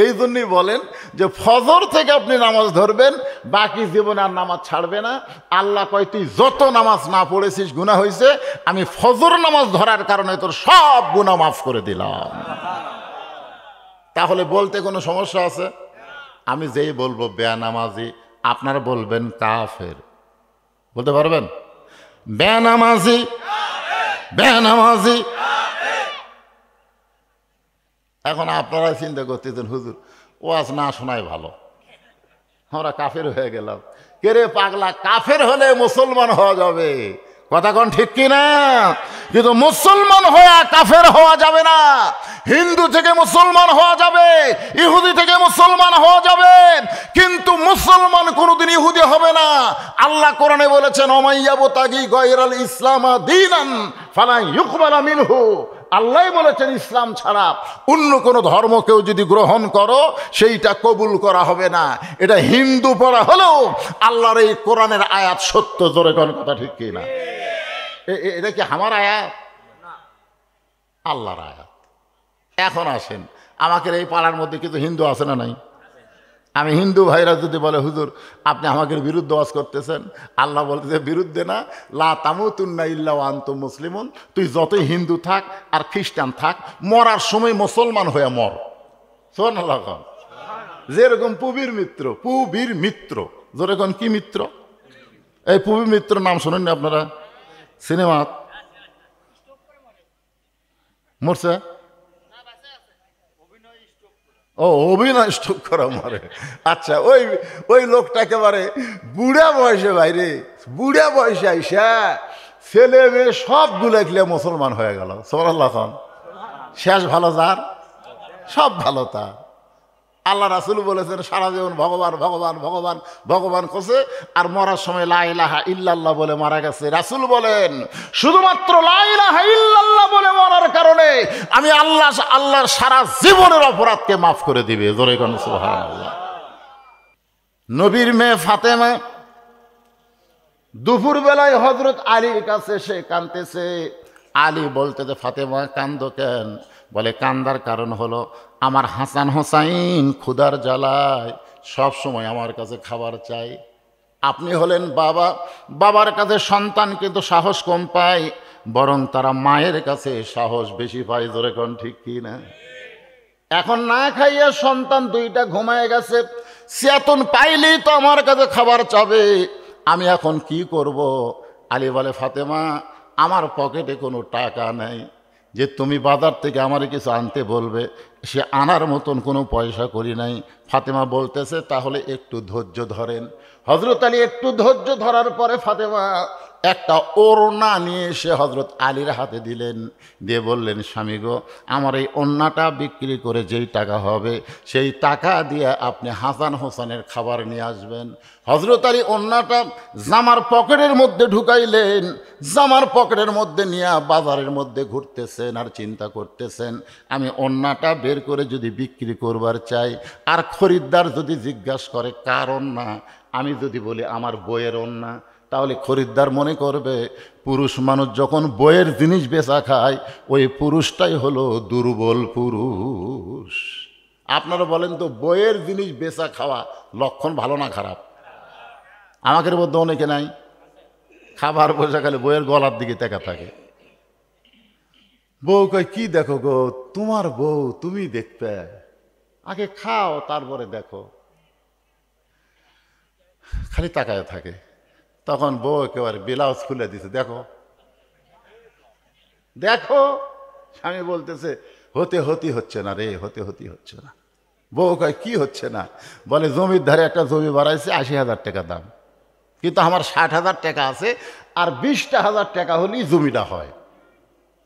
এই জন্যই বলেন যে ফজর থেকে আপনি নামাজ ধরবেন, বাকি জীবনে আর নামাজ ছাড়বে না। আল্লাহ কয় তুই যত নামাজ না পড়েছিস গুনাহ হয়েছে, আমি ফজর নামাজ ধরার কারণে তোর সব গুনাহ মাফ করে দিলাম। তাহলে বলতে কোনো সমস্যা আছে? আমি যেই বলবো বেনামাজি, আপনারা বলবেন কাফের। বলতে পারবেন? বেনামাজি, বেনামাজি, এখন আপনারা চিন্তা করতেছেন হুজুর ওয়াজ না শোনাই ভালো, আমরা কাফের হয়ে গেলাম। কে রে পাগলা, কাফের হলে মুসলমান হওয়া যাবে, কথা কোন ঠিক কিনা? কিন্তু মুসলমান হওয়া কাফের হওয়া যাবে না। হিন্দু থেকে মুসলমান হওয়া যাবে, ইহুদি থেকে মুসলমান হওয়া যাবে, কিন্তু মুসলমান কোনোদিন ইহুদি হবে না। আল্লাহ কোরআনে বলেছেন ওমাইয়াবতাগি গায়রাল ইসলাম দীনান ফালা ইউকবালা মিনহু। আল্লাহ বলেছেন ইসলাম ছাড়া অন্য কোনো ধর্ম কেউ যদি গ্রহণ করো সেইটা কবুল করা হবে না। এটা হিন্দু পড়া হলেও আল্লাহর এই কোরআনের আয়াত সত্য, জোরে কোন কথা ঠিক কিনা? এটা কি আমার আয়াত? আল্লাহর আয়াত। এখন আসেন, আমাকে এই পাড়ার মধ্যে কিন্তু হিন্দু আছে না নাই? আমি হিন্দু ভাইরা যদি বলে হুজুর আপনি আমাকে বিরুদ্ধে ওয়াজ করতেছেন, আল্লাহ বলতেছে বিরুদ্ধে না, লা তামুতুন্না ইল্লা ওয়া আনতুম মুসলিমুন। তুই যতই হিন্দু থাক আর খ্রিস্টান থাক, মরার সময় মুসলমান হয়ে মর। সুবহানাল্লাহ। যেরকম পুবীর মিত্র, যেরকম কি মিত্র, এই পুবীর মিত্র নাম শোনেননি আপনারা? সিনেমা মরছে, ও অভিনয় স্ট্রোক করা মরে। আচ্ছা, ওই লোকটা একেবারে বুড়া বয়সে, বাইরে বুড়া বয়সে আইসা ছেলে মেয়ে সবগুলো খেলে মুসলমান হয়ে গেল। সুবহানাল্লাহ। শেষ ভালো যার, সব ভালো তার। আল্লাহ রাসূল বলেছেন সারা জীবন ভগবান ভগবান ভগবান ভগবান করছে, আর মরার সময় লা ইলাহা ইল্লাল্লাহ বলে মারা গেছে। রাসূল বলেন শুধুমাত্র লা ইলাহা ইল্লাল্লাহ বলে মরার কারণে আমি আল্লাহর সারা জীবনের অপরাধকে মাফ করে দিবে। জোরে কোন সুবহানাল্লাহ। নবীর মেয়ে ফাতেমা দুপুর বেলায় হযরত আলীর কাছে সে কাঁদতেছে। আলী বলতেছে ফাতেমা কান্দো কেন? বলে কান্দার কারণ হলো আমার হাসান হোসাইন ক্ষুধার জ্বালায় সব সময় আমার কাছে খাবার চাই। আপনি হলেন বাবা, বাবার কাছে সন্তান কিন্তু সাহস কম পায়, বরং তারা মায়ের কাছে সাহস বেশি পায়। জোরে কোন ঠিক কি না? এখন না খাইয়া সন্তান দুইটা ঘুমায় গেছে, চেতন পাইলেই তো আমার কাছে খাবার চাবে, আমি এখন কি করব? আলী বলে ফাতেমা আমার পকেটে কোনো টাকা নেই যে তুমি বাজার থেকে আমার কিছু আনতে বলবে, সে আনার মতন কোনো পয়সা করি নাই। ফাতেমা বলতেছে তাহলে একটু ধৈর্য ধরেন। হযরত আলী একটু ধৈর্য ধরার পরে ফাতেমা একটা ওড়না নিয়ে এসে হযরত আলীর হাতে দিলেন, দিয়ে বললেন স্বামী গো, আমার এই ওড়নাটা বিক্রি করে যেই টাকা হবে সেই টাকা দিয়ে আপনি হাসান হোসেনের খাবার নিয়ে আসবেন। হযরত আলী ওড়নাটা জামার পকেটের মধ্যে ঢুকাইলেন, জামার পকেটের মধ্যে নিয়ে বাজারের মধ্যে ঘুরতেছেন আর চিন্তা করতেছেন আমি ওড়নাটা বের করে যদি বিক্রি করবার চাই, আর খরিদ্দার যদি জিজ্ঞাসা করে কার ওড়না, আমি যদি বলি আমার বইয়ের ওড়না, তাহলে খরিদ্দার মনে করবে পুরুষ মানুষ যখন বইয়ের জিনিস বেচা খায় ওই পুরুষটাই হলো দুর্বল পুরুষ। আপনারা বলেন তো বইয়ের জিনিস বেচা খাওয়া লক্ষণ ভালো না খারাপ? আমাদের মধ্যে অনেকে নাই, খাবার বসে খালি বইয়ের গলার দিকে দেখা থাকে। বউ কয় কি দেখো গো, তোমার বউ তুমি দেখবে, আগে খাও তারপরে দেখো, খালি তাকায় থাকে। তখন বউ একেবারে ব্লাউজ খুলে দিছে, দেখো দেখো। স্বামী বলতেছে হতে হচ্ছে না রে, হতে হচ্ছে না। বউ কয় কি হচ্ছে না? বলে জমির ধারে একটা জমি বাড়াইছে 80,000 টাকা দাম, কিন্তু আমার 60,000 টাকা আছে, আর 20,000 টাকা হলেই জমিটা হয়।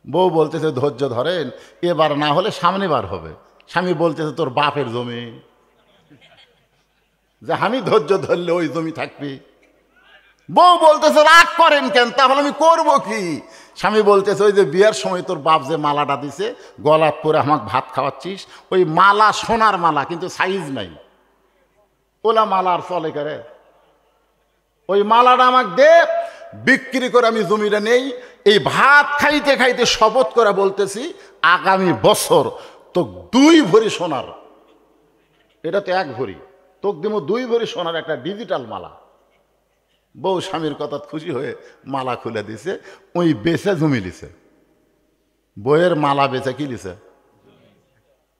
বউ বলতেছে ধৈর্য ধরেন, এবার না হলে সামনে বার হবে। স্বামী বলতেছে তোর বাপের জমি, যে আমি ধৈর্য ধরলে ওই জমি থাকবে। বউ বলতেছে রাগ করেন কেন, তাহলে আমি করবো কি? স্বামী বলতেছে ওই যে বিয়ের সময় তোর বাপ যে মালাটা দিছে গলাত পরে আমাকে ভাত খাওয়াচ্ছিস, ওই মালা সোনার মালা কিন্তু সাইজ নাই, ওলা মালা আর চলে করে, ওই মালাটা আমাকে দে, বিক্রি করে আমি জমিটা নেই। এই ভাত খাইতে খাইতে শপথ করে বলতেছি আগামী বছর তো 2 ভরি সোনার, এটা তো 1 ভরি, তোকে দিব 2 ভরি সোনার একটা ডিজিটাল মালা। বউ স্বামীর কথা খুশি হয়ে মালা খুলে দিছে, ওই বেচে জমি লিছে। বইয়ের মালা বেচে কি লিছে?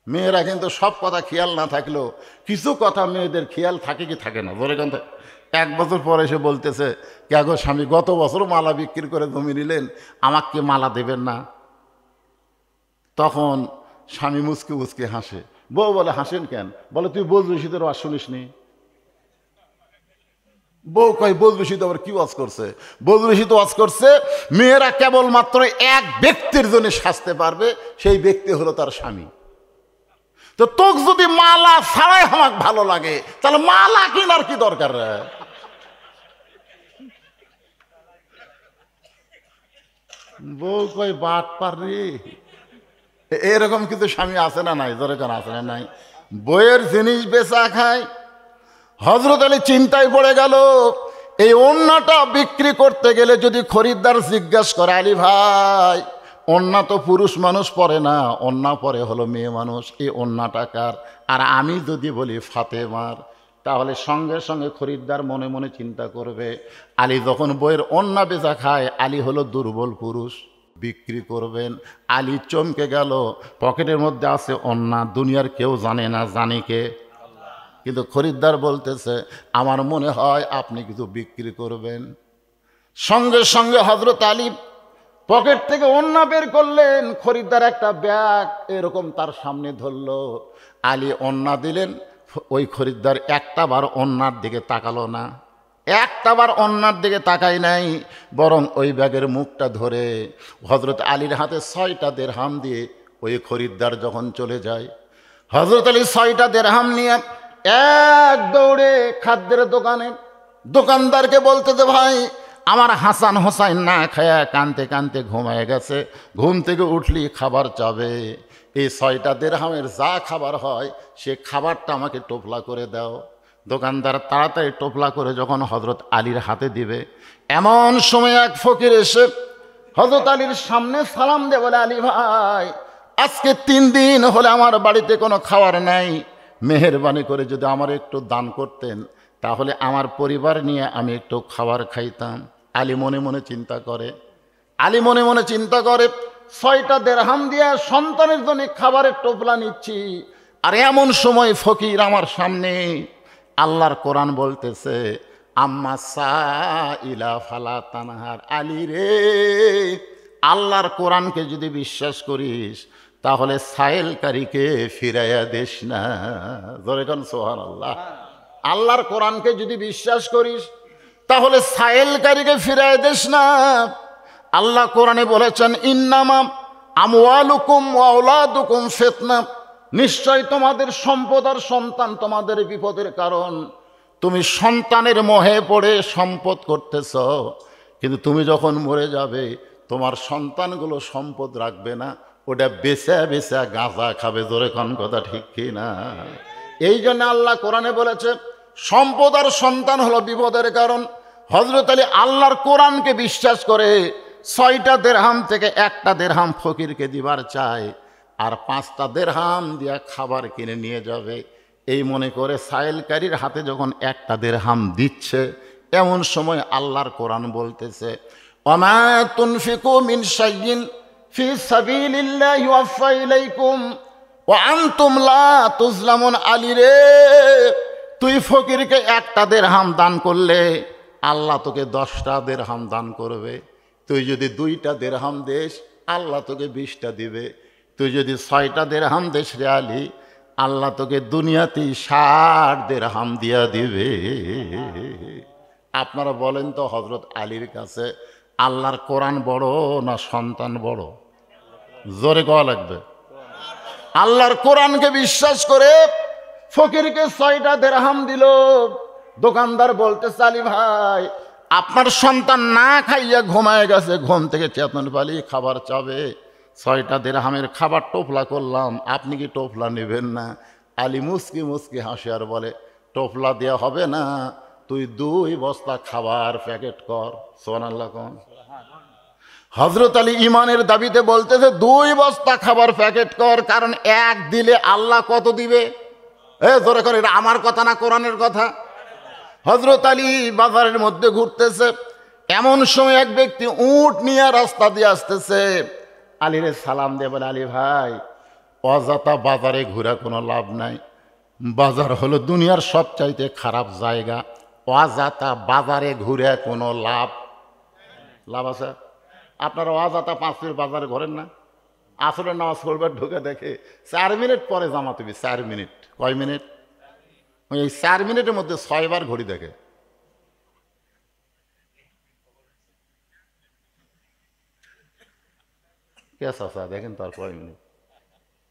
মেয়েরা কিন্তু সব কথা খেয়াল না থাকলেও কিছু কথা মেয়েদের খেয়াল থাকে কি থাকে না? ধরে কিন্তু 1 বছর পরে এসে বলতেছে কে গো স্বামী, গত বছর মালা বিক্রি করে জমি নিলেন, আমাকে মালা দেবেন না? তখন স্বামী মুচকে মুচকে হাসে। বউ বলে হাসেন কেন? বলে তুই বজরশিদের ওয়াজ শুনিস নি? বউ কয় বজরশিদ আবার কি ওয়াজ করছে? বজরশিদ ওয়াজ করছে মেয়েরা কেবলমাত্র এক ব্যক্তির জন্য সাজতে পারবে, সেই ব্যক্তি হলো তার স্বামী। তো তোকে যদি মালা ছাড়াই আমাকে ভালো লাগে, তাহলে মালা কেনার কি দরকার রে? বউ কই বাট পারি। এরকম কিন্তু স্বামী আছে না নাই? জোরে কেন আছে না নাই? বইয়ের জিনিস বেচা খায়। হযরত আলী চিন্তায় পড়ে গেল, এই ওড়নাটা বিক্রি করতে গেলে যদি খরিদ্দার জিজ্ঞাসা করে, আলী ভাই ওড়না তো পুরুষ মানুষ পরে না, ওড়না পরে হলো মেয়ে মানুষ, এই ওড়নাটা কার? আর আমি যদি বলি ফাতেমার, তাহলে সঙ্গে সঙ্গে খরিদ্দার মনে মনে চিন্তা করবে আলী যখন বইয়ের ওড়না বেচা খায়, আলী হলো দুর্বল পুরুষ, বিক্রি করবেন। আলী চমকে গেল, পকেটের মধ্যে আছে ওড়না, দুনিয়ার কেউ জানে না, জানে কে? কিন্তু খরিদ্দার বলতেছে আমার মনে হয় আপনি কিছু বিক্রি করবেন। সঙ্গে সঙ্গে হযরত আলী পকেট থেকে ওড়না বের করলেন, খরিদ্দার একটা ব্যাগ এরকম তার সামনে ধরলো, আলী ওড়না দিলেন। ওই খরিদ্দার একটা বার ওড়নার দিকে তাকালো না, একটা বার ওড়নার দিকে তাকাই নাই, বরং ওই ব্যাগের মুখটা ধরে হযরত আলীর হাতে 6টা দিরহাম দিয়ে ওই খরিদ্দার যখন চলে যায়, হযরত আলী 6টা দিরহাম নিয়ে এক দৌড়ে খাদ্যের দোকানে দোকানদারকে বলতে যে ভাই আমার হাসান হোসাইন না খায়া কানতে কানতে ঘুমায় গেছে, ঘুম থেকে উঠলি খাবার চাবে, এই 6টা দিরহামের যা খাবার হয় সে খাবারটা আমাকে টোপলা করে দাও। দোকানদার তাড়াতাড়ি টোপলা করে যখন হযরত আলীর হাতে দিবে, এমন সময় এক ফকির এসে হযরত আলীর সামনে সালাম দিয়ে বলে, আলী ভাই আজকে 3 দিন হলে আমার বাড়িতে কোনো খাবার নাই, মেহেরবানি করে যদি আমার একটু দান করতেন তাহলে আমার পরিবার নিয়ে আমি একটু খাবার খাইতাম। আলী মনে মনে চিন্তা করে, আলী মনে মনে চিন্তা করে 6টা দিরহাম দিয়ে সন্তানের জন্য খাবারের টোপলা নিচ্ছি, আর এমন সময় ফকির আমার সামনে। আল্লাহর কোরআন বলতেছে আম্মা সাইলা ফালা তানহার। আলী রে, আল্লাহর কোরআনকে যদি বিশ্বাস করিস তাহলে সাইলকারীকে ফিরাইয়া দেশ না। জোরে কোন সুবহানাল্লাহ। আল্লাহর কোরআনকে যদি বিশ্বাস করিস তাহলে সাইলকারীকে ফিরাইয়া দেশ না। আল্লাহ কোরআনে বলেছেন ইন্নামা আমওয়ালুকুম ওয়া আওলাদুকুম ফিতনা, নিশ্চয় তোমাদের সম্পদ আর সন্তান তোমাদের বিপদের কারণ। তুমি সন্তানের মোহে পড়ে সম্পদ করতেছ, কিন্তু তুমি যখন মরে যাবে তোমার সন্তানগুলো সম্পদ রাখবে না, ওটা বেচা বেচা গাঁজা খাবে। জোরে কোন কথা ঠিক কি না? এই জন্য আল্লাহ কোরআনে বলেছে সম্পদ আর সন্তান হলো বিপদের কারণ। হযরত আলী আল্লাহর কোরআনকে বিশ্বাস করে 6টা দিরহাম থেকে 1টা দিরহাম ফকিরকে দিবার চায়, আর 5টা দিরহাম দিয়া খাবার কিনে নিয়ে যাবে। এই মনে করে সাইলকারীর হাতে যখন 1টা দিরহাম দিচ্ছে, এমন সময় আল্লাহর কোরআন বলতেছে ওমা তুনফিকু মিন শাইইন ফি সাবিলিল্লাহি ওয়াফা ইলাইকুম ওয়া আনতুম লা তুজলামুন। আলী রে, তুই ফকিরকে 1টা দিরহাম দান করলে আল্লাহ তোকে 10টা দিরহাম দান করবে। তুই যদি 2টা দিরহাম দেস আল্লাহ তোকে 20টা দিবে। তুই যদি 6টা দিরহাম দেস রে আলী, আল্লাহ তোকে দুনিয়াতেই 60 দিরহাম দিয়া দিবে। আপনারা বলেন তো হযরত আলীর কাছে আল্লাহর কোরআন বড় না সন্তান বড়? জোরে কওয়া লাগবে। আল্লাহর কোরআনকে বিশ্বাস করে ফকিরকে 6টা দিরহাম দিল। দোকানদার বলতেছে আলী ভাই আপনার সন্তান না খাইয়া ঘুমায় গেছে, ঘুম থেকে চেতন পালি খাবার চাবে, 6টা দিরহামের খাবার টোপলা করলাম, আপনি কি টোপলা নেবেন না? আলী মুস্কি মুস্কি হাসে আর বলে টোপলা দেওয়া হবে না, তুই 2 বস্তা খাবার প্যাকেট কর। সুবহানাল্লাহ কোন। হযরত আলী ইমানের দাবিতে বলতেছে 2 বস্তা খাবার প্যাকেট কর, কারণ 1 দিলে আল্লাহ কত দিবে? জোরে করে, এটা আমার কথা না কোরআনের কথা। হযরত আলী বাজারের মধ্যে ঘুরতেছে, এমন সময় এক ব্যক্তি উট নিয়ে রাস্তা দিয়ে আসতেছে। আলীরে সালাম দিয়ে বলে আলী ভাই অযথা বাজারে ঘুরে কোনো লাভ নাই, বাজার হলো দুনিয়ার সবচাইতে খারাপ জায়গা, অযথা বাজারে ঘুরে কোনো লাভ আছে? আপনারা অযথা 5 মিনিট বাজারে ঘোরেন না? আসরের নামাজ পড়বার ঢুকে দেখে 4 মিনিট পরে জামাত হবে। 4 মিনিট, কয় মিনিট? এই 4 মিনিটের মধ্যে 6 বার ঘড়ি দেখে। কে চাচা দেখেন তো আর কয় মিনিট?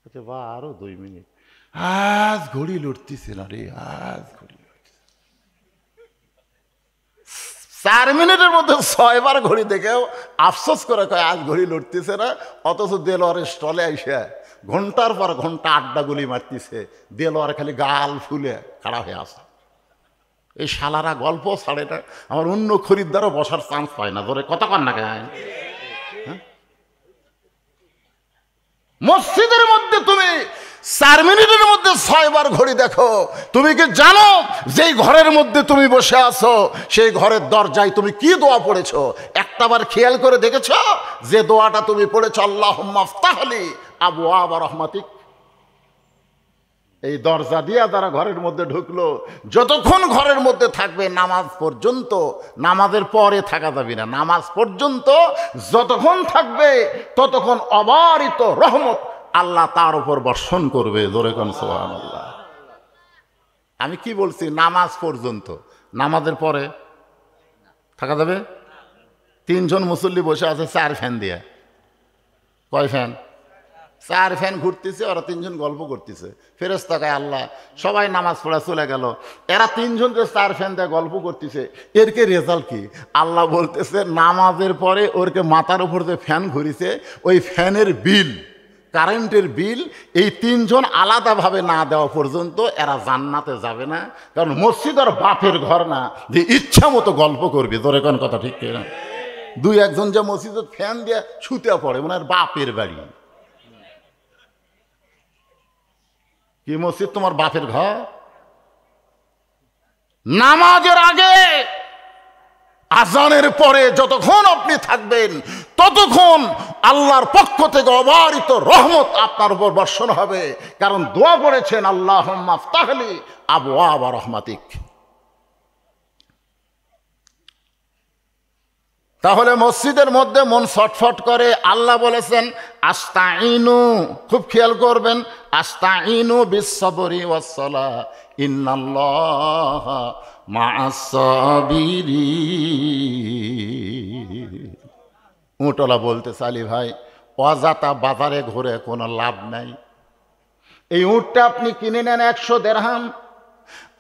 বলছে বা আরো 2 মিনিট। আজ ঘড়ি লড়তেছে না রে, আজ ঘড়ি লড়তেছে। 4 মিনিটের মধ্যে 6 বার ঘড়ি দেখেও আফসোস করে কয় আজ ঘড়ি লড়তেছে না। অথচ দেলোয়ারের স্টলে আইসা ঘন্টার পর ঘন্টা আড্ডা গুলি মারতেছে, দেলোয়ার খালি গাল ফুলে খাড়া হয়ে আসে। এই শালারা গল্প ছাড়ে না, আমার অন্য খরিদ্দারও বসার চান্স পায় না। ধরে কথা কন না কেন? মসজিদের মধ্যে তুমি 4 মিনিটের মধ্যে 6 বার ঘড়ি দেখো। তুমি কি জানো যেই ঘরের মধ্যে তুমি বসে আছো সেই ঘরের দরজায় তুমি কি দোয়া পড়েছো? একটাবার খেয়াল করে দেখেছো যে দোয়াটা তুমি পড়েছো আল্লাহুম্মা আফতাহলি আবওয়াব রাহমাতিক? এই দরজা দিয়া যারা ঘরের মধ্যে ঢুকলো, যতক্ষণ ঘরের মধ্যে থাকবে নামাজ পর্যন্ত, নামাজের পরে থাকা যাবে না, নামাজ পর্যন্ত যতক্ষণ থাকবে ততক্ষণ অবারিত রহমত আল্লাহ তার উপর বর্ষণ করবে। জোরে কোন সুবহানাল্লাহ। আমি কি বলছি? নামাজ পর্যন্ত, নামাজের পরে থাকা যাবে? 3 জন মুসল্লি বসে আছে 4 ফ্যান দিয়ে। কয় ফ্যান? 4 ফ্যান ঘুরতেছে, ওরা 3 জন গল্প করতেছে। ফেরেশতা কয় আল্লাহ সবাই নামাজ পড়া চলে গেল, এরা 3 জন যে 4 ফ্যান দিয়ে গল্প করতেছে এর কে রেজাল্ট কি? আল্লাহ বলতেছে নামাজের পরে ওরকে মাথার উপর যে ফ্যান ঘুরিছে ওই ফ্যানের বিল, কারেন্টের বিল এই 3 জন আলাদাভাবে না দেওয়া পর্যন্ত এরা জান্নাতে যাবে না। কারণ মসজিদ আর বাপের ঘর না যে ইচ্ছা মতো গল্প করবে। ধরে কোন কথা ঠিক না? 2-1 জন যে মসজিদের ফ্যান দিয়ে ছুতে পড়ে মানে আর বাপের বাড়ি। কি মসজিদ তোমার বাপের ঘর? নামাজের আগে আজানের পরে যতক্ষণ আপনি থাকবেন ততক্ষণ আল্লাহর পক্ষ থেকে অবারিত রহমত আপনার উপর বর্ষণ হবে। কারণ দোয়া করেছেন আল্লাহুম্মা আফতাহলি আবওয়াব রাহমাতিক। তাহলে মসজিদের মধ্যে মন ছটফট করে। আল্লাহ বলেছেন আস্তাইনু, খুব খেয়াল করবেন, আস্তাইনু বিস-সাবরি ওয়াস-সালাহ ইন্নাল্লাহা মা'আস-সাবিরিন। উটলা বলতেছে আলী ভাই অজাতা বাজারে ঘুরে কোনো লাভ নাই, এই উটটা আপনি কিনে নেন 100 দিরহাম।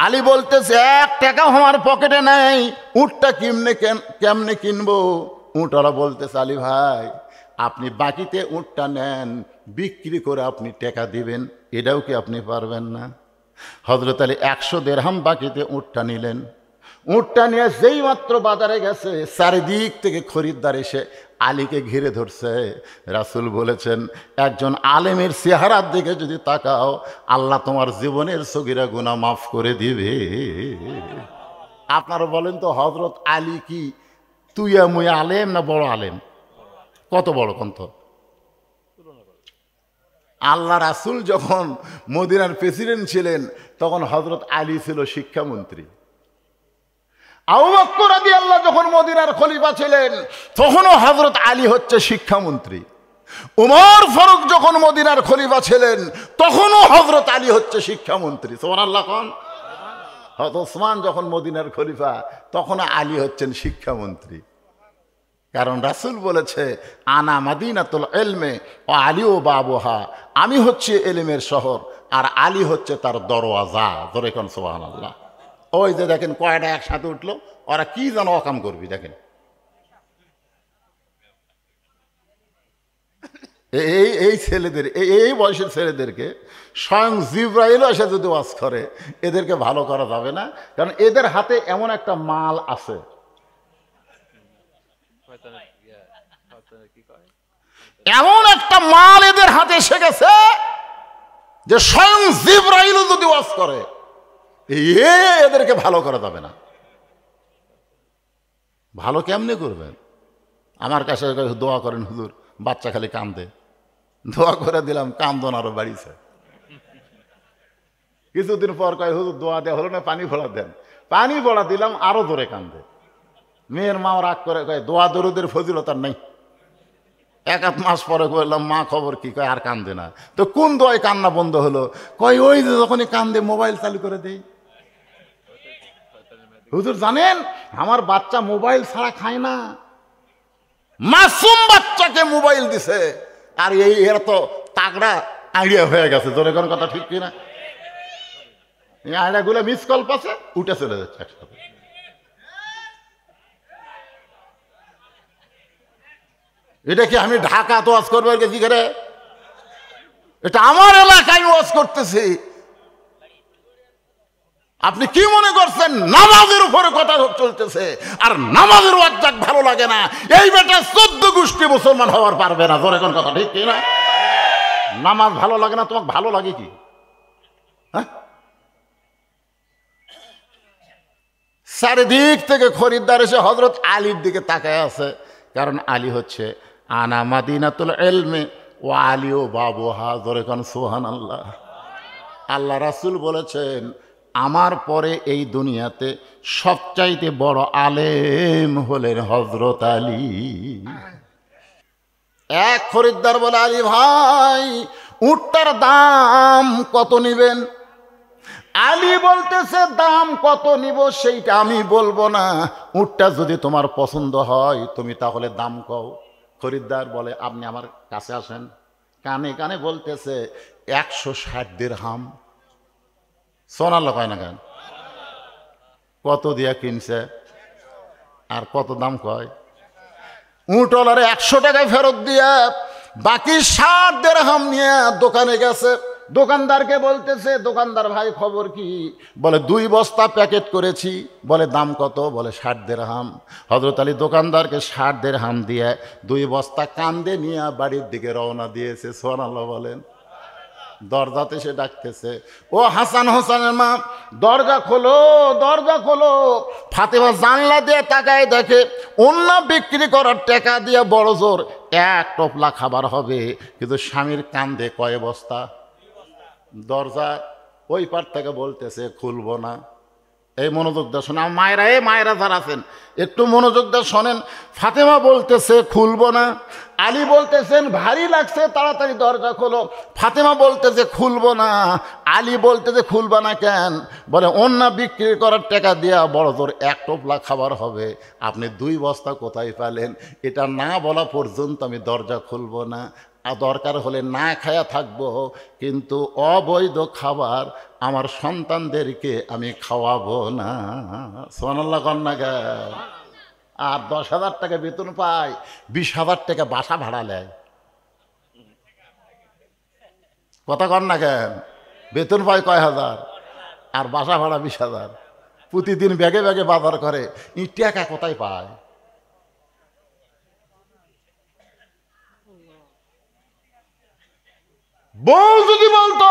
আলী বলতেছে 1 টাকাও আমার পকেটে নাই, উটটা কেমনে কিনবো? উটওয়ালা বলতেছে আলী ভাই আপনি বাকিতে উটটা নেন, বিক্রি করে আপনি টাকা দিবেন, এটাও কি আপনি পারবেন না? হযরত আলী 100 দিরহাম বাকিতে উটটা নিলেন। উটটা নিয়ে যেই মাত্র বাজারে গেছে চারিদিক থেকে খরিদ্দার এসে আলীকে ঘিরে ধরছে। রাসূল বলেছেন একজন আলেমের চেহারার দিকে যদি তাকাও আল্লাহ তোমার জীবনের সগীরা গুনাহ মাফ করে দিবে। আপনারা বলেন তো হযরত আলী কি তুইয়া মুই আলেম না বড় আলেম? কত বড় কন্ত? আল্লাহ রাসূল যখন মদিনার প্রেসিডেন্ট ছিলেন তখন হযরত আলী ছিল শিক্ষামন্ত্রী। আবু বকর রাদিয়াল্লাহু যখন মদিনার খলিফা ছিলেন তখনও হযরত আলী হচ্ছে শিক্ষামন্ত্রী। উমর ফারুক যখন মদিনার খলিফা ছিলেন তখনও হযরত আলী হচ্ছে শিক্ষামন্ত্রী। সুবহানাল্লাহ কোন? হযরত ওসমান যখন মদিনার খলিফা তখন আলী হচ্ছেন শিক্ষামন্ত্রী। কারণ রাসূল বলেছে আনা মাদিনাতুল ইলমে ওয়া আলীও বাবুহা, আমি হচ্ছে ইলমের শহর আর আলী হচ্ছে তার দরওয়াজা। ধরে কোন সুবহানাল্লাহ। ওই যে দেখেন কয়টা একসাথে উঠলো, ওরা কি যেন অকাম করবি দেখেন। এই ছেলেদের এই বয়সের ছেলেদেরকে স্বয়ং জিবরাইল এসে যদি ওয়াজ করে এদেরকে ভালো করা যাবে না। কারণ এদের হাতে এমন একটা মাল আছে, এমন একটা মাল এদের হাতে এসে গেছে যে স্বয়ং জিবরাইল যদি ওয়াজ করে এদেরকে ভালো করা যাবে না। ভালো কেমনে করবেন? আমার কাছে দোয়া করেন হুজুর, বাচ্চা খালি কান্দে, দোয়া করে দিলাম কান্দন আরো বাড়িছে। কিছুদিন পর কয় হুজুর দোয়া দেওয়া হলো না, পানি ভরা দেন, পানি ভরা দিলাম আরো জোরে কান্দে। মেয়ের মাও রাগ করে কয় দোয়া দরুদের ফজিলত আর নাই। এক আধ মাস পরে বললাম মা খবর কি? কয় আর কান্দে না। তো কোন দোয়ায় কান্না বন্ধ হলো? কয় ওই যে যখনই কান্দে মোবাইল চালু করে দেই। হুজুর জানেন আমার বাচ্চা মোবাইল ছাড়া খায় না, মাসুম বাচ্চাকে মোবাইল দিছে, আর এই এর তো তাগড়া আইডিয়া হয়ে গেছে। জোরে কোন কথা ঠিক কিনা? এই আইডিয়াগুলো মিস কল পাশে উঠে চলে যাচ্ছে একসাথে। এটা কি আমি ঢাকা তো ওয়াজ করবো গেছি করে? এটা আমার এলাকায় ওয়াজ করতেছি। আপনি কি মনে করছেন নামাজের উপরে কথা চলতেছে আর নামাজের ওয়াজ যাক ভালো লাগে না, এই বেটা 14 গোষ্ঠী মুসলমান হওয়ার পারবে না। জোরে কোন কথা ঠিক কিনা? নামাজ ভালো লাগে না, তোমাকে ভালো লাগে কি? হ্যাঁ, চারিদিক থেকে খরিদ্দার এসে হযরত আলীর দিকে তাকায় আছে, কারণ আলী হচ্ছে আনা মাদিনাতুল ইলমি ও আলী ও বাবুহা। জোরে কোন সুবহানাল্লাহ। আল্লাহ রাসূল বলেছেন আমার পরে এই দুনিয়াতে সবচাইতে বড় আলেম হলেন হযরত আলী। এক খরিদ্দার বলে আলী ভাই উটটার দাম কত নিবেন? আলী বলতেছে দাম কত নিব সেইটা আমি বলবো না, উটটা যদি তোমার পছন্দ হয় তুমি তাহলে দাম কও। খরিদ্দার বলে আপনি আমার কাছে আসেন। কানে কানে বলতেছে 160 দিরহাম। সোনাল্লাহ কয় না কেন? কত দিয়া কিনছে আর কত দাম কয়? উটওয়ালারে 100 টাকায় ফেরত দিয়া বাকি 60 দিরহাম নিয়ে দোকানে গেছে। দোকানদারকে বলতেছে দোকানদার ভাই খবর কি? বলে 2 বস্তা প্যাকেট করেছি। বলে দাম কত? বলে 60 দিরহাম। হযরত আলী দোকানদারকে 60 দিরহাম দিয়ে 2 বস্তা কান্দে নিয়ে বাড়ির দিকে রওনা দিয়েছে। সুবহানাল্লাহ বলেন। দরজাতে সে ডাকতেছে ও হাসান হোসেনের মা, দরজা খোলো, দরজা খোলো। ফাতেমা জানলা দিয়ে তাকায় দেখে অন্য বিক্রি করার টাকা দিয়ে বড় জোর 1 টোপলা খাবার হবে, কিন্তু স্বামীর কান্দে কয় বস্তা। দরজা ওই পার থেকে বলতেছে খুলবো না। এই মনোযোগ দিয়ে শোনেন মায়েরা, এই মায়েরা যারা আছেন একটু মনোযোগ দিয়ে শোনেন। ফাতেমা বলতেছে খুলবো না। আলী বলতেছেন ভারী লাগছে তাড়াতাড়ি দরজা খোলো। ফাতেমা বলতেছে খুলবো না। আলী বলতেছে খুলবা না কেন? বলে অন্য বিক্রি করার টাকা দিয়া বড় জোর 1 টোপলা খাবার হবে, আপনি 2 বস্তা কোথায় পেলেন? এটা না বলা পর্যন্ত আমি দরজা খুলবো না। আর দরকার হলে না খায়া থাকবো, কিন্তু অবৈধ খাবার আমার সন্তানদেরকে আমি খাওয়াবো না। সুবহানাল্লাহ কন্যা গা। আর 10,000 টাকা বেতন পায়, 20,000 টাকা বাসা ভাড়া নেয়। কথা কন্যা কেন? বেতন পায় কয় হাজার আর বাসা ভাড়া 20,000। প্রতিদিন ব্যাগে ব্যাগে বাজার করে, এই টাকা কোথায় পায়? বউ যদি বলতো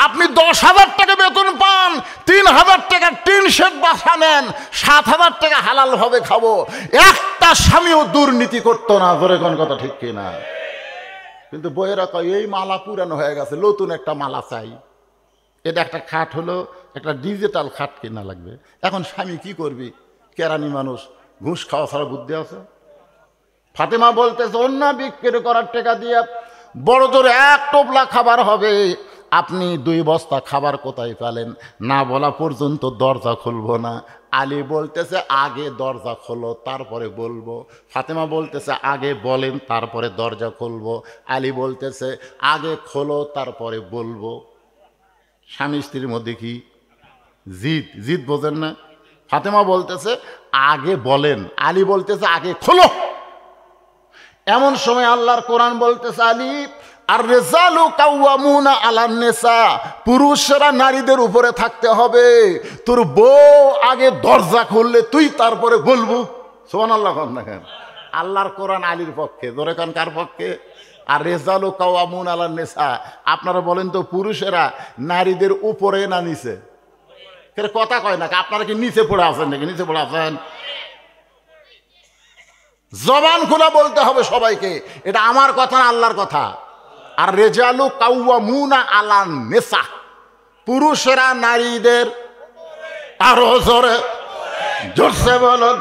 আপনি 10,000 টাকা বেতন পান, 3,000 টাকা টিন শেড বাসা নেন, 7,000 টাকা হালাল ভাবে খাবো, একটা স্বামীও দুর্নীতি করতো না। ধরে কোন কথা ঠিক কিনা? কিন্তু বইয়েরা কয় এই মালা পুরানো হয়ে গেছে, নতুন একটা মালা চাই। এটা একটা খাট হলো, একটা ডিজিটাল খাট কেনা লাগবে। এখন স্বামী কি করবি? কেরানি মানুষ, ঘুষ খাওয়া ছাড়া বুদ্ধি আছে? ফাতেমা বলতেছে অন্য বিক্রি করার টাকা দিয়ে বড় জোর 1 টোপলা খাবার হবে, আপনি 2 বস্তা খাবার কোথায় পেলেন? না বলা পর্যন্ত দরজা খুলবো না। আলী বলতেছে আগে দরজা খোলো তারপরে বলবো। ফাতেমা বলতেছে আগে বলেন তারপরে দরজা খুলবো। আলী বলতেছে আগে খোলো তারপরে বলবো। স্বামী স্ত্রীর মধ্যে কি জিদ? জিদ বোঝেন না? ফাতেমা বলতেছে আগে বলেন, আলী বলতেছে আগে খোলো। এমন সময় আল্লাহর কোরআন বলতেছে আলী আর রিজালু কাওয়ামুনা আলান নিসা, পুরুষরা নারীদের উপরে থাকতে হবে। তোর বউ আগে দরজা খুললে তুই তারপরে বলবো। সুবহানাল্লাহ না কেন? আল্লাহর কোরআন আলীর পক্ষে। ধরে কান কার পক্ষে? আর রিজালু কাওয়ামুনা আলান নিসা, আপনারা বলেন তো পুরুষেরা নারীদের উপরে না নিচে? কথা কয় না, আপনারা কি নিচে পড়ে আছেন নাকি? নিচে পড়ে আছেন? জবান খোলা বলতে হবে সবাইকে, এটা আমার কথা না আল্লাহর কথা। আর রিজালু কাওয়ামুনা আলান নিসা, পুরুষেরা নারীদের, আরো জোরে জোরসে বলুন।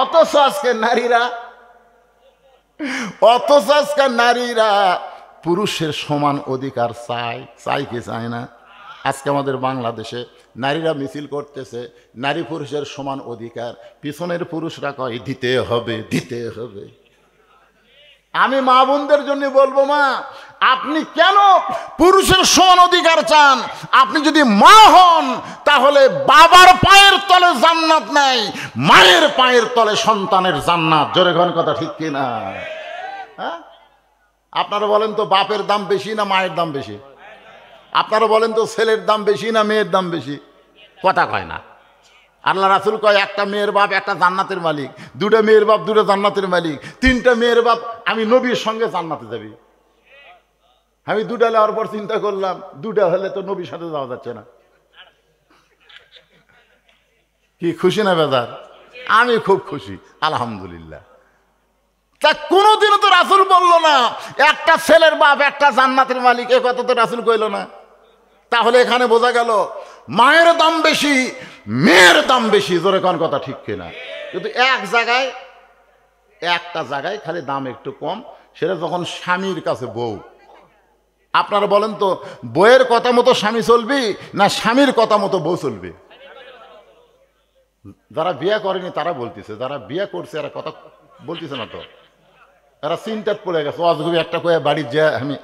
অথচ আজকে নারীরা অথচ আজকাল নারীরা পুরুষের সমান অধিকার চায়, চাই কি চায় না? আজকে আমাদের বাংলাদেশে নারীরা মিছিল করতেছে নারী পুরুষের সমান অধিকার, পিছনের পুরুষরা কয় দিতে হবে দিতে হবে। আমি মা বোনদের জন্য বলবো, মা আপনি কেন পুরুষের সমান অধিকার চান? আপনি যদি মা হন তাহলে বাবার পায়ের তলে জান্নাত নাই, মায়ের পায়ের তলে সন্তানের জান্নাত। জোরে কোন কথা ঠিক কিনা? হ্যাঁ, আপনারা বলেন তো বাপের দাম বেশি না মায়ের দাম বেশি? আপনারা বলেন তো ছেলের দাম বেশি না মেয়ের দাম বেশি? কথা কয় না। আল্লাহ রাসূল কয় একটা মেয়ের বাপ একটা জান্নাতের মালিক, দুটা মেয়ের বাপ দুটা জান্নাতের মালিক, তিনটা মেয়ের বাপ আমি নবীর সঙ্গে জান্নাতে যাবি। আমি দুটা নেওয়ার পর চিন্তা করলাম দুটা হলে তো নবীর সাথে যাওয়া যাচ্ছে না। কি খুশি না বেজার? আমি খুব খুশি, আলহামদুলিল্লাহ। তা কোনোদিনও তো রাসূল বলল না একটা ছেলের বাপ একটা জান্নাতের মালিক, এ কথা তো রাসূল কইল না। তাহলে এখানে বোঝা গেল মায়ের দাম বেশি মেয়ের দাম বেশি। জোরে কোন কথা ঠিক কিনা? কিন্তু এক জায়গায় একটা জায়গায় খালি দাম একটু কম, সেটা যখন স্বামীর কাছে বউ। আপনারা বলেন তো বউয়ের কথা মতো স্বামী চলবি না স্বামীর কথা মতো বউ চলবে? যারা বিয়ে করেনি তারা বলতেছে, যারা বিয়ে করছে এরা কথা বলতেছে না তো, এরা চিন্তাত পড়ে গেছে। অজগবি একটা কয়ে বাড়ির যা আমি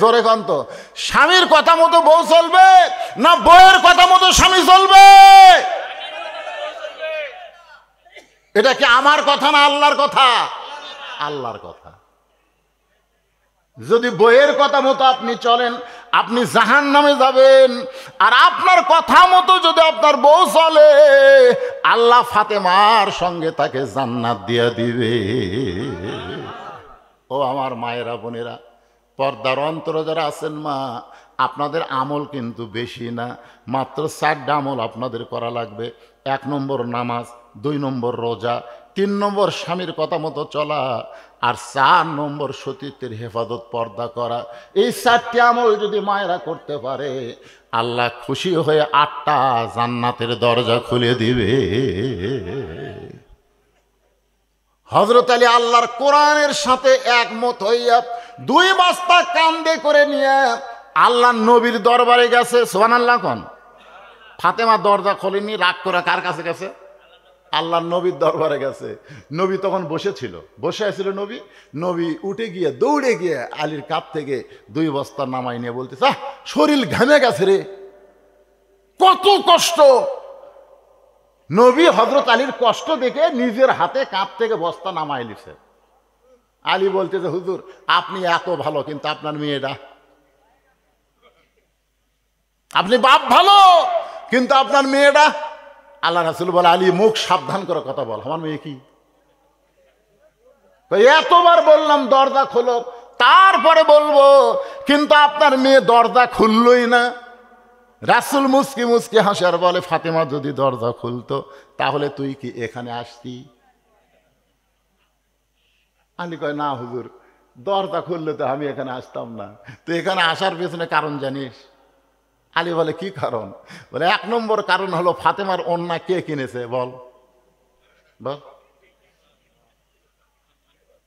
জোরে কন তো, স্বামীর কথা মতো বউ চলবে না বউয়ের কথা মতো স্বামী চলবে? এটা কি আমার কথা না আল্লাহর কথা? আল্লাহর কথা। যদি বইয়ের কথা মতো আপনি চলেন আপনি জাহান্নামে যাবেন, আর আপনার কথা মতো যদি আপনার বউ চলে আল্লাহ ফাতেমার সঙ্গে তাকে জান্নাত দিয়ে দিবে। ও আমার মায়েরা বোনেরা, পর্দার অন্তরে যারা আছেন মা, আপনাদের আমল কিন্তু বেশি না, মাত্র 4টা আমল আপনাদের করা লাগবে। 1 নম্বর নামাজ, 2 নম্বর রোজা, 3 নম্বর স্বামীর কথা মতো চলা, আর 4 নম্বর সতীত্বের হেফাজত পর্দা করা। এই 4টি আমল যদি মায়েরা করতে পারে আল্লাহ খুশি হয়ে 8টা জান্নাতের দরজা খুলে দিবে। হযরত আলী আল্লাহর কোরআনের সাথে একমত হইয়া 2 বস্তা কান্দে করে নিয়ে আল্লাহ নবীর দরবারে গেছে। সুবহানাল্লাহ কোন? ফাতেমা দরজা খোলেনি, রাগ করে কার কাছে গেছে? আল্লাহর নবীর দরবারে গেছে। নবী তখন বসেছিল, বসে আছিল নবী। নবী উঠে গিয়ে দৌড়ে গিয়ে আলীর কাপ থেকে 2 বস্তা নামাই নিয়ে বলতেছে, শরীর ঘেমে গেছে রে, কত কষ্ট। নবী হযরত আলীর কষ্ট দেখে নিজের হাতে কাপ থেকে বস্তা নামাই লিছে। আলী বলতেছে, হুজুর আপনি এত ভালো কিন্তু আপনার মেয়েটা, আপনি বাপ ভালো কিন্তু আপনার মেয়েটা। আল্লাহ রাসূল বলে, আলী মুখ সাবধান করে কথা বল, আমার মেয়ে কি? এতবার বললাম দরজা খোলো, তারপরে বলবো, কিন্তু আপনার মেয়ে দরজা খুললই না। রাসূল মুস্কি মুস্কি হাসে আর বলে, ফাতেমা যদি দরজা খুলতো তাহলে তুই কি এখানে আসতি? আলী কয়, না হুজুর, দরজা খুললে তো আমি এখানে আসতাম না। তুই এখানে আসার পেছনে কারণ জানিস? আলী বলে, কি কারণ? বলে, 1 নম্বর কারণ হলো ফাতেমার ওড়না কে কিনেছে? বল বল।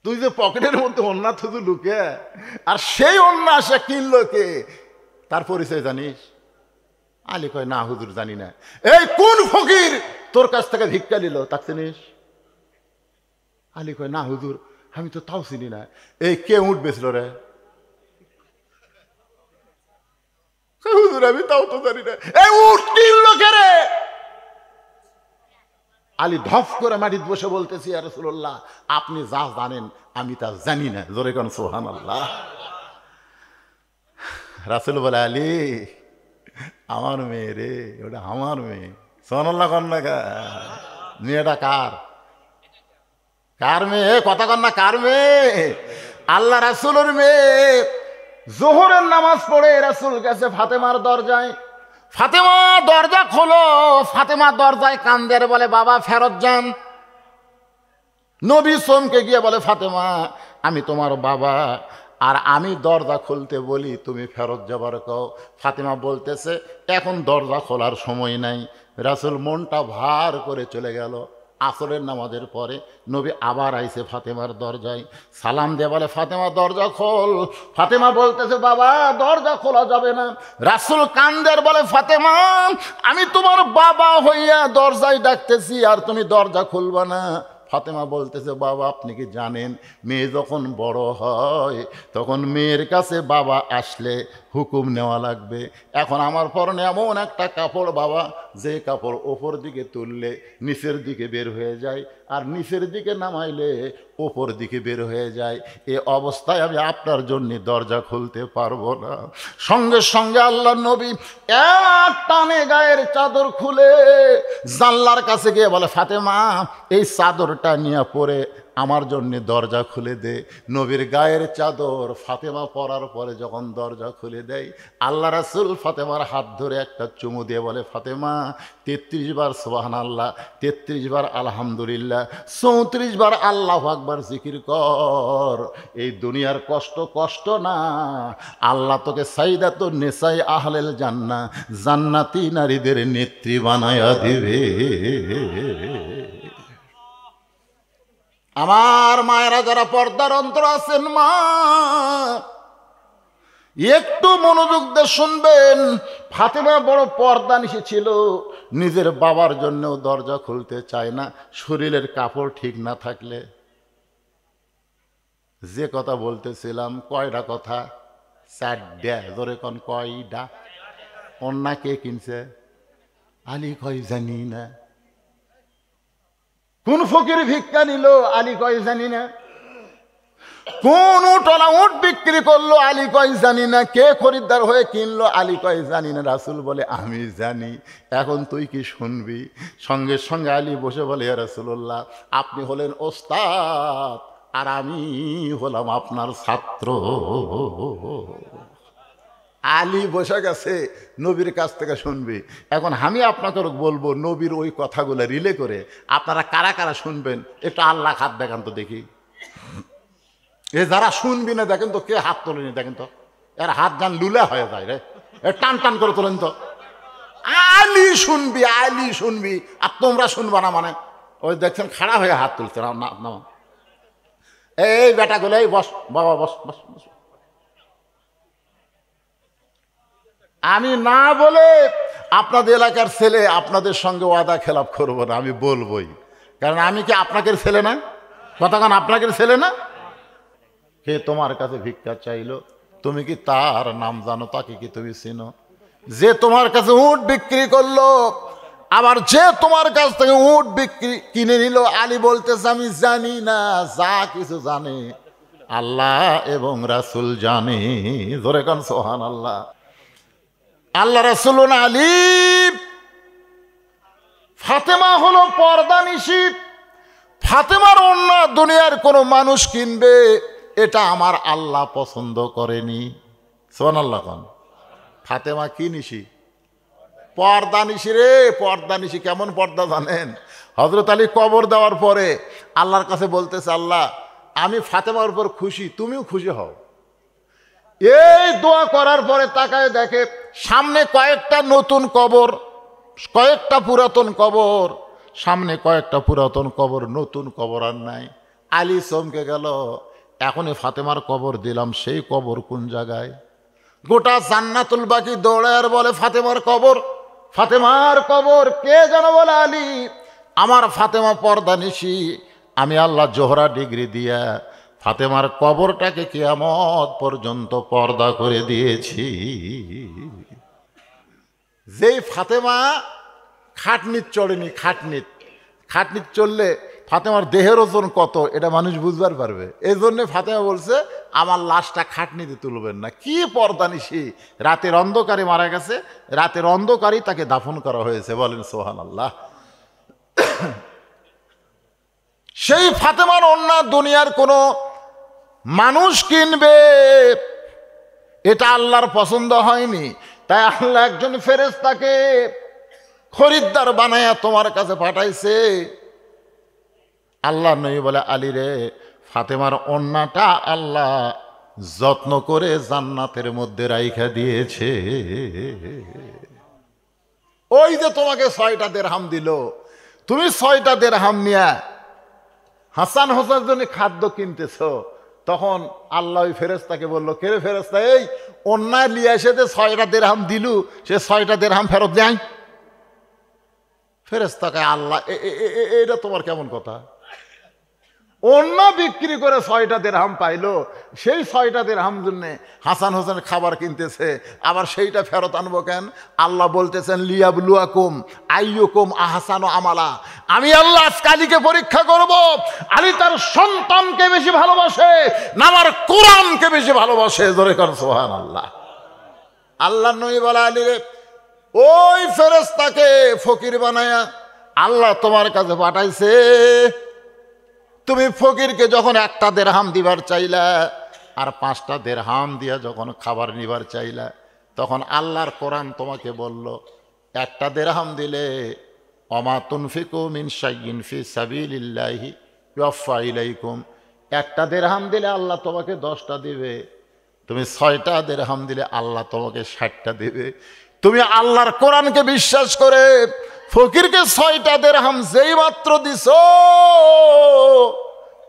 তুই যে পকেটের মধ্যে ওড়না থুতু লুকে, আর সেই ওড়না সে কিনলো কে? তার পরিচয় জানিস? আলী কয়, না হুজুর জানি না। এই কোন ফকির তোর কাছ থেকে ভিক্ষা নিল, তাকে চিনিস? আলী কয়, না হুজুর আমি তো তাও চিনি না। এই কে উঠ বেচল রে? হুজুর আমি তাও তো জানি না। এই উঠ কিনলো কে রে? আলী ধপ করে মাটিতে বসে বলতেছি, ইয়া রাসূলুল্লাহ আপনি যা জানেন আমি তা জানি না। জোরে কোন সুবহানাল্লাহ। রাসূল বলে, আলী আমার মেয়ে রে, ওটা আমার মেয়ে। সুবহানাল্লাহ কন না? মেয়েটা কার? কার মেয়ে? কথা কন না, কার মেয়ে? আল্লাহ রাসূলের মেয়ে। যোহরের নামাজ পড়ে রাসূল গেছে ফাতেমার দরজায়। ফাতেমা দরজা খোলো। ফাতেমা দরজায় কান্দে আর বলে, বাবা ফেরত যান। নবী চমকে গিয়ে বলে, ফাতেমা আমি তোমার বাবা, আর আমি দরজা খুলতে বলি তুমি ফেরত যাবার কও। ফাতেমা বলতেছে, এখন দরজা খোলার সময় নাই। রাসূল মনটা ভার করে চলে গেল। আসরের নামাজের পরে নবী আবার আইছে ফাতেমার দরজায়, সালাম দিয়ে বলে ফাতেমা দরজা খোল। ফাতেমা বলতেছে বাবা দরজা খোলা যাবে না। রাসূল কান্দের বলে ফাতেমা আমি তোমার বাবা হইয়া দরজায় ডাকতেছি আর তুমি দরজা খুলবা না। ফাতেমা বলতেছে বাবা আপনি কি জানেন মেয়ে যখন বড় হয় তখন মেয়ের কাছে বাবা আসলে হুকুম নেওয়া লাগবে। এখন আমার পরনে এমন একটা কাপড় বাবা যে কাপড় ওপর দিকে তুললে নিচের দিকে বের হয়ে যায় আর নিচের দিকে নামাইলে ওপর দিকে বের হয়ে যায়। এ অবস্থায় আমি আপনার জন্য দরজা খুলতে পারবো না। সঙ্গে সঙ্গে আল্লাহর নবী এক টানে গায়ের চাদর খুলে জানলার কাছে গিয়ে বলে ফাতেমা এই চাদরটা নিয়ে পরে আমার জন্যে দরজা খুলে দে। নবীর গায়ের চাদর ফাতেমা পরার পরে যখন দরজা খুলে দেয় আল্লাহ রাসূল ফাতেমার হাত ধরে একটা চুমু দিয়ে বলে ফাতেমা ৩৩ বার সুবহানাল্লাহ, ৩৩ বার আলহামদুলিল্লাহ, ৩৪ বার আল্লাহু আকবার জিকির কর। এই দুনিয়ার কষ্ট কষ্ট না, আল্লাহ তোকে সাইদাতুন নিসাই আহলেল জান্নাহ জান্নাতি নারীদের নেত্রী বানায়া দিবে। আমার মায়েরা যারা পর্দার অন্তর আছেন মা একটু মনোযোগ দিয়ে শুনবেন। ফাতেমা বড় পর্দানিশী ছিল, নিজের বাবার জন্যও দরজা খুলতে চায় না শরীরের কাপড় ঠিক না থাকলে। যে কথা বলতেছিলাম কয়টা কথা, 4টা, ধরে কোন কয়টা? অন্যা কে কিনছে? আলী কয় জানি না। কোন ফকির ভিক্ষা নিল? আলী কয় জানি না। কোন উটলা উট বিক্রি করলো? আলী কয় জানি না। কে খরিদ্দার হয়ে কিনলো? আলী কয় জানি না। রাসূল বলে আমি জানি, এখন তুই কি শুনবি? সঙ্গে সঙ্গে আলী বসে বলে ইয়া রাসূলুল্লাহ আপনি হলেন ওস্তাদ আর আমি হলাম আপনার ছাত্র। আলী বসে গেছে নবীর কাছ থেকে শুনবি। এখন আমি আপনাকে বলবো নবীর ওই কথাগুলো রিলে করে আপনারা কারা কারা শুনবেন একটু আল্লাহ হাত দেখান তো দেখি। এ যারা শুনবি না দেখেন তো কে হাত তোলেনি দেখেন তো। এর হাত যান লুলা হয়ে যায় রে, টান টান করে তোলেন তো। আলী শুনবি, আলী শুনবি আর তোমরা শুনবা না মানে? ওই দেখছেন খাড়া হয়ে হাত তুলছে না। এই বেটাগুলো এই বস বাবা বস বস বস। আমি না বলে আপনাদের এলাকার ছেলে আপনাদের সঙ্গে ওয়াদা খেলাপ করবো না, আমি বলবোই। কারণ আমি কি আপনাকে ছেলে না? কতক্ষণ আপনাকে ছেলে না? কে তোমার কাছে ভিক্ষা চাইলো? তুমি কি তার নাম জানো? তাকে কি তুমি চিনো? যে তোমার কাছে উট বিক্রি করলো আবার যে তোমার কাছ থেকে উট বিক্রি কিনে নিল, আলী বলতেছে আমি জানি না। যা কিছু জানে আল্লাহ এবং রাসূল জানে। ধরে কান সুবহানাল্লাহ। আল্লাহ রাসূল আলী। ফাতেমা হলো পর্দানিশী। ফাতেমার অন্য দুনিয়ার কোনো মানুষ কিনবে এটা আমার আল্লাহ পছন্দ করেনি। সুবহানাল্লাহ কোন। ফাতেমা কি নিশি? পর্দানিশী রে, পর্দানিশী। কেমন পর্দা জানেন? হযরত আলী কবর দেওয়ার পরে আল্লাহর কাছে বলতেছে আল্লাহ আমি ফাতেমার উপর খুশি, তুমিও খুশি হও। এই দোয়া করার পরে তাকায় দেখে সামনে কয়েকটা নতুন কবর, কয়েকটা পুরাতন কবর, সামনে কয়েকটা পুরাতন কবর, নতুন কবর আর নাই। আলী চমকে গেল, এখনই ফাতেমার কবর দিলাম, সেই কবর কোন জায়গায়? গোটা জান্নাতুল বাকি দৌড়ায় আর বলে ফাতেমার কবর, ফাতেমার কবর। কে যেন বলে আলী আমার ফাতেমা পর্দানিশী, আমি আল্লাহ জোহরা ডিগ্রি দিয়া ফাতেমার কবরটাকে কিয়ামত পর্যন্ত পর্দা করে দিয়েছি। যেই ফাতেমা খাটনিত চড়েনি, খাটনিত চললে ফাতেমার দেহের ওজন কত এটা মানুষ বুঝবার পারবে। এই জন্য ফাতেমা বলছে আমার লাশটা খাটনিতে তুলবেন না। কি পর্দানিশী! রাতের অন্ধকারে মারা গেছে, রাতের অন্ধকারেই তাকে দাফন করা হয়েছে। বলেন সুবহানাল্লাহ। সেই ফাতেমার অন্য দুনিয়ার কোনো মানুষ কিনবে এটা আল্লাহর পছন্দ হয়নি। তাই আল্লাহ একজন ফেরেশতাকে খরিদ্দার বানায়া তোমার কাছে পাঠাইছে। আল্লাহ নবী বলে আলী রে ফাতেমার ওন্নাটা আল্লাহ যত্ন করে জান্নাতের মধ্যে রাইখা দিয়েছে। ওই যে তোমাকে 6টা দিরহাম দিল, তুমি 6টা দিরহাম নিয়া হাসান হোসেনের জন্য খাদ্য কিনতেছ, তখন আল্লাহ ওই ফেরেশতাকে বলল, কে রে ফেরেশতা, এই অন্যায় লিয়ে এসে যে 6টা দিরহাম দিলু, সে 6টা দিরহাম ফেরত দেয়। ফেরেশতাকে আল্লাহ, এটা তোমার কেমন কথা? অন্য বিক্রি করে 6টা দিরহাম পাইলো, সেই 6টা দিরহাম জন্য হাসান হোসেন খাবার কিনতেছে, আবার সেইটা ফেরত আনবো কেন? আল্লাহ বলতেছেন, লিয়াবলুয়াকুম আইয়ুকুম আহসানু আমালা। আমি আল্লাহ আজকে আলীকে পরীক্ষা করব, আলী তার সন্তানকে বেশি ভালোবাসে না আমার কোরআনকে বেশি ভালোবাসে। জোরে কর সুবহানাল্লাহ। আল্লাহ নবী বলে, আলী রে, ওই ফেরেশতাকে ফকির বানায়া আল্লাহ তোমার কাছে পাঠাইছে। তুমি ফকিরকে যখন 1টা দিরহাম দিবার চাইলা আর 5টা দিরহাম দিয়া যখন খাবার নিবার চাইলা, তখন আল্লাহর কোরআন তোমাকে বলল, 1টা দিরহাম দিলে ওমা তুনফিকু মিন শাইইন ফি সাবিলিল্লাহি ইউফা ইলাইকুম, 1টা দিরহাম দিলে আল্লাহ তোমাকে 10টা দিবে। তুমি 6টা দিরহাম দিলে আল্লাহ তোমাকে 60টা দিবে। তুমি আল্লাহর কোরআনকে বিশ্বাস করে ফকিরকে 6টা দিরহাম যেই মাত্র দিছ,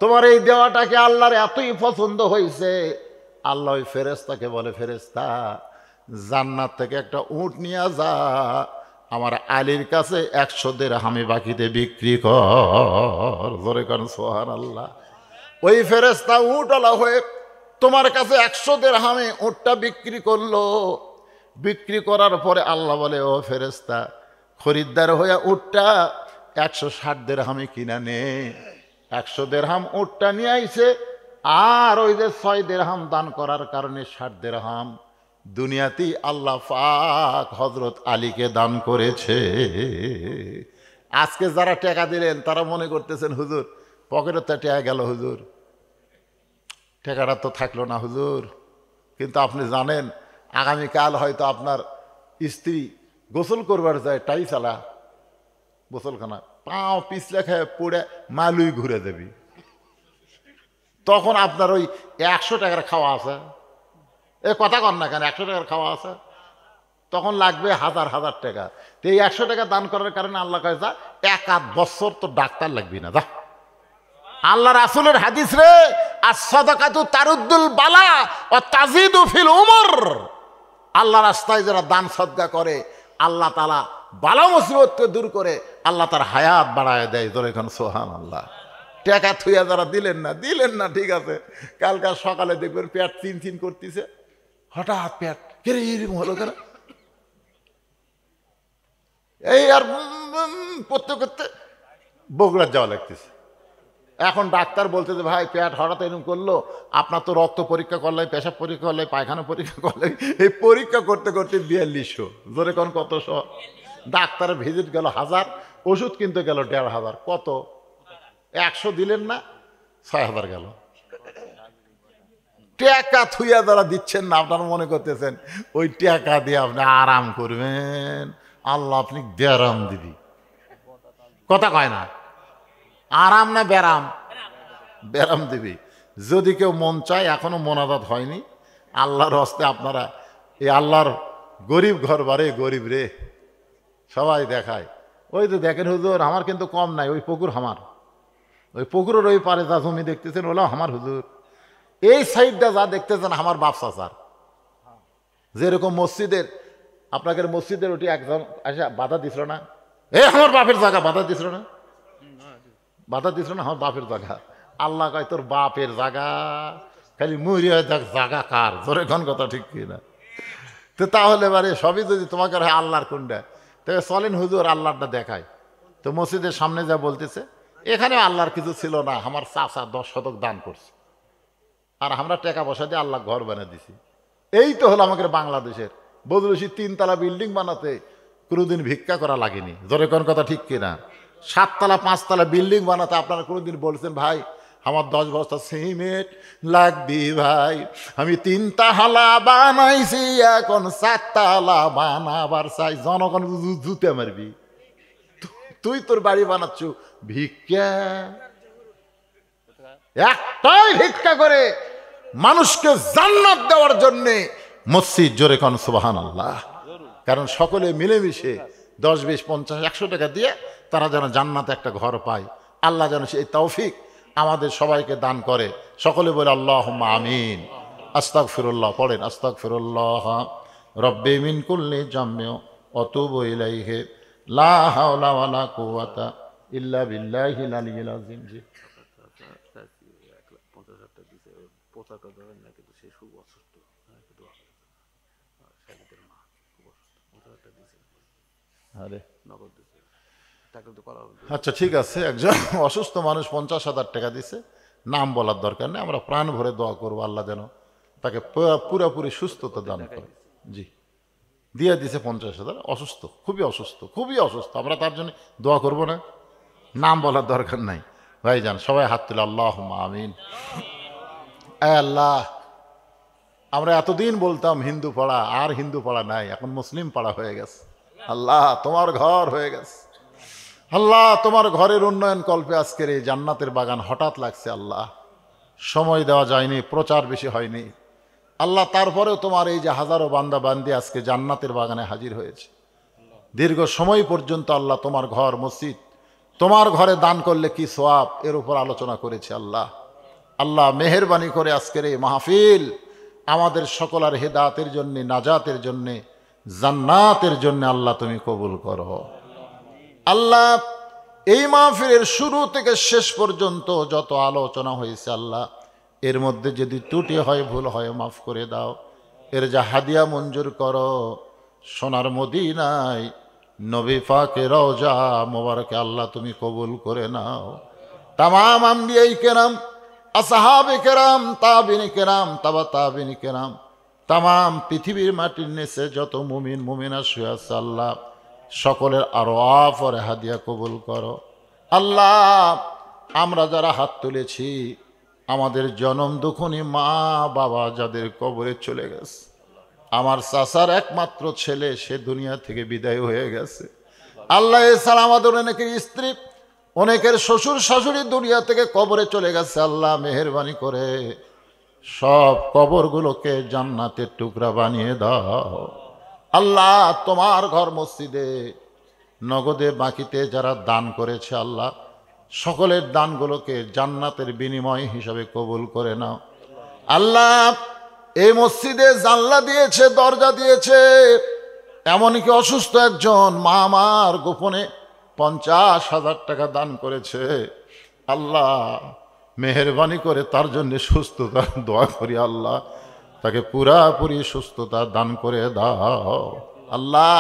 তোমার এই দেওয়াটাকে আল্লাহর এতই পছন্দ হয়েছে, আল্লাহ ওই ফেরেশতাকে বলে, ফেরেশতা জান্নাত থেকে একটা উট নিয়ে যা, আমার আলীর কাছে 100 দিরহামে বাকিতে বিক্রি কর। জোরে করেন সুবহানাল্লাহ। ওই ফেরেশতা উটওয়ালা হয়ে তোমার কাছে 100 দিরহামে উটটা বিক্রি করলো। বিক্রি করার পরে আল্লাহ বলে, ও ফেরেশতা, খরিদ্দার হয়ে উটটা 160 দিরহামে কিনা নে। 100 দিরহাম উটটা নিয়ে আইছে, আর ওই যে 6 দিরহাম দান করার কারণে 60 দিরহাম দুনিয়াতেই আল্লাহ পাক হযরত আলীকে দান করেছে। আজকে যারা টাকা দিলেন তারা মনে করতেছেন, হুজুর পকেটে তো টাকা গেল, হুজুর টাকাটা তো থাকলো না হুজুর। কিন্তু আপনি জানেন, আগামীকাল হয়তো আপনার স্ত্রী গোসল করবার যায়, টাই চালা গোসলখানা, পাও পিছলে খেয়ে পড়ে মালুই ঘুরে দেবি, তখন আপনার ওই 100 টাকার খাওয়া আছে, এ কথা কন না কেন, 100 টাকার খাওয়া আছে, তখন লাগবে 1000 টাকা। তো এই 100 টাকা দান করার কারণে আল্লাহ কয়, যা 1 বছর তো ডাক্তার লাগবি না, যা। আল্লাহ রাসূলের হাদিস রে, আস-সাদাকাতু তারুদ্দুল বালা ওয়া তাজিদু ফিল উমর। আল্লাহ রাস্তায় যারা দান সদকা করে, আল্লাহ তাআলা বালা মুসিবতকে দূর করে আল্লাহ তার হায়াত বাড়ায় দেয়। জোরে এখন সুবহানাল্লাহ। টাকা থুইয়া যারা দিলেন না, ঠিক আছে, কালকার সকালে দেখবেন পেট চিন করতেছে, হঠাৎ পেট এরকম হলো কেন, এই আর করতে করতে বগুড়া যাওয়া লাগতেছে। এখন ডাক্তার বলতেছে, ভাই পেট হঠাৎ এরকম করলো, আপনার তো রক্ত পরীক্ষা করলে, পেশাব পরীক্ষা করলে, পায়খানা পরীক্ষা করলে, এই পরীক্ষা করতে করতে 4200। জোরে কোন কতশো? ডাক্তারের ভিজিট গেল 1000, ওষুধ কিনতে গেল 1500। কত? 100 দিলেন না, 6000 গেল। টাকা থুইয়া যারা দিচ্ছেন না, আপনারা মনে করতেছেন ওই টাকা দিয়ে আপনি আরাম করবেন, আল্লাহ আপনি ব্যারাম দিবি। কথা কয় না, আরাম না ব্যারাম? ব্যারাম দিবি। যদি কেউ মন চায়, এখনো মোনাজাত হয়নি, আল্লাহর হস্তে আপনারা এই আল্লাহর গরিব ঘর বারে, গরিব রে সবাই দেখায়। ওই তো দেখেন হুজুর, আমার কিন্তু কম নাই, ওই পুকুর আমার, ওই পুকুরের ওই পারে যা জমি দেখতেছেন ওলা আমার হুজুর, এই সাইডটা যা দেখতেছেন আমার বাপ চাচার। যেরকম মসজিদের, আপনাকে মসজিদের ওটি একজন আসা বাধা দিছিল না, এ আমার বাপের জায়গা, বাধা দিছিল না, আমার বাপের জায়গা। আল্লাহ কয়, তোর বাপের জায়গা, খালি মরিয়া দেখ জায়গা কার। জোরে কোন কথা ঠিক কিনা? তো তাহলে এবারে সবই যদি তোমাকে হয় আল্লাহর কোনটা, তবে চলেন হুজুর আল্লাহটা দেখায়। তো মসজিদের সামনে যা বলতেছে, এখানে আল্লাহর কিছু ছিল না, আমার চাচা 10 শতক দান করছে, আর আমরা টাকা পয়সা দিয়ে আল্লাহ ঘর বানিয়ে দিছি। এই তো হলো আমাদের বাংলাদেশের। বদলুসি 3 তলা বিল্ডিং বানাতে কোনোদিন ভিক্ষা করা লাগেনি। জোরে কোন কথা ঠিক কিনা? 7 তলা 5 তলা বিল্ডিং বানাতে আপনারা কোনোদিন বলছেন, ভাই আমার 10 বস্তা সিমেন্ট লাগবি ভাই, আমি 3 তালা বানাইছি, এখন 7 তালা বানাবার চাই। জনগণ জুতে মারবি, তুই তোর বাড়ি বানাচ্ছ ভিক্ষা। একটাই ভিক্ষা করে মানুষকে জান্নাত দেওয়ার জন্যে মসজিদ। জোরে কোন সুবহানাল্লাহ। কারণ সকলে মিলেমিশে 10, 20, 50, 100 টাকা দিয়ে তারা যেন জান্নাতে একটা ঘর পায়। আল্লাহ যেন সেই তৌফিক আমাদের সবাইকে দান করে। সকলে বলে আল্লাহুম্মা আমিন। আস্তাগফিরুল্লাহ পড়েন, আস্তাগফিরুল্লাহ রব্বি মিন কুল্লি জামমি ওয়া তুবু ইলাইহি লা হাওলা ওয়ালা কুওয়াতা ইল্লা বিল্লাহিল আলিয়্যিল আযীম। জি আরে আচ্ছা ঠিক আছে, একজন অসুস্থ মানুষ 50,000 টাকা দিছে, নাম বলার দরকার নেই, আমরা প্রাণ ভরে দোয়া করবো আল্লাহ যেন তাকে পুরোপুরি সুস্থতা দান করে। জি দিয়ে দিছে 50,000, অসুস্থ, খুবই অসুস্থ, খুবই অসুস্থ, আমরা তার জন্য দোয়া করব না? নাম বলার দরকার নাই ভাইজান, সবাই হাত তুলে আল্লাহুম্মা আমিন। আল্লাহ, আমরা এতদিন বলতাম হিন্দু পাড়া, আর হিন্দু পাড়া নাই, এখন মুসলিম পাড়া হয়ে গেছে। আল্লাহ তোমার ঘর হয়ে গেছে, আল্লাহ তোমার ঘরের উন্নয়ন কল্পে আজকের এই জান্নাতের বাগান হঠাৎ লাগছে। আল্লাহ সময় দেওয়া যায়নি, প্রচার বেশি হয়নি আল্লাহ, তারপরেও তোমার এই যে হাজারো বান্দা বান্দি আজকে জান্নাতের বাগানে হাজির হয়েছে। দীর্ঘ সময় পর্যন্ত আল্লাহ তোমার ঘর মসজিদ, তোমার ঘরে দান করলে কি সওয়াব, এর উপর আলোচনা করেছে। আল্লাহ আল্লাহ মেহেরবানি করে আজকের এই মাহফিল আমাদের সকলের হেদায়েতের জন্য, নাজাতের জন্য, জান্নাতের জন্য আল্লাহ তুমি কবুল করো। আল্লাহ এই মাহফিলের শুরু থেকে শেষ পর্যন্ত যত আলোচনা হয়েছে আল্লাহ, এর মধ্যে যদি ত্রুটি হয়, ভুল হয়, মাফ করে দাও। এর যা হাদিয়া মঞ্জুর করো, সোনার মদিনায় নবী পাকের রওজা মোবারকে আল্লাহ তুমি কবুল করে নাও। তামাম আম্বিয়াই কেরাম, আসহাবে কেরাম, তাবিনী কেরাম, তাবা তাবিনী কেরাম, তামাম পৃথিবীর মাটির নিচে যত মুমিন মুমিনা শুয়ে আছে আল্লাহ, সকলের আরওয়াহ আর হাদিয়া কবুল করো। আল্লাহ আমরা যারা হাত তুলেছি, আমাদের জনম দুঃখনী মা বাবা যাদের কবরে চলে গেছে, আমার চাচার একমাত্র ছেলে সে দুনিয়া থেকে বিদায় হয়ে গেছে আল্লাহ, এছাড়া আমাদের অনেকের স্ত্রী, অনেকের শ্বশুর শাশুড়ি দুনিয়া থেকে কবরে চলে গেছে। আল্লাহ মেহেরবানি করে সব কবরগুলোকে জান্নাতের টুকরা বানিয়ে দাও। আল্লাহ তোমার ঘর মসজিদে নগদে বাকিতে যারা দান করেছে আল্লাহ, সকলের দানগুলোকে জান্নাতের বিনিময় হিসাবে কবুল করে নাও। আল্লাহ এই মসজিদে জানলা দিয়েছে, দরজা দিয়েছে, এমনকি অসুস্থ একজন মা আমার গোপনে 50,000 টাকা দান করেছে। আল্লাহ মেহেরবানি করে তার জন্য সুস্থতা দোয়া করি, আল্লাহ তাকে পুরাপুরি সুস্থতা দান করে দাও। আল্লাহ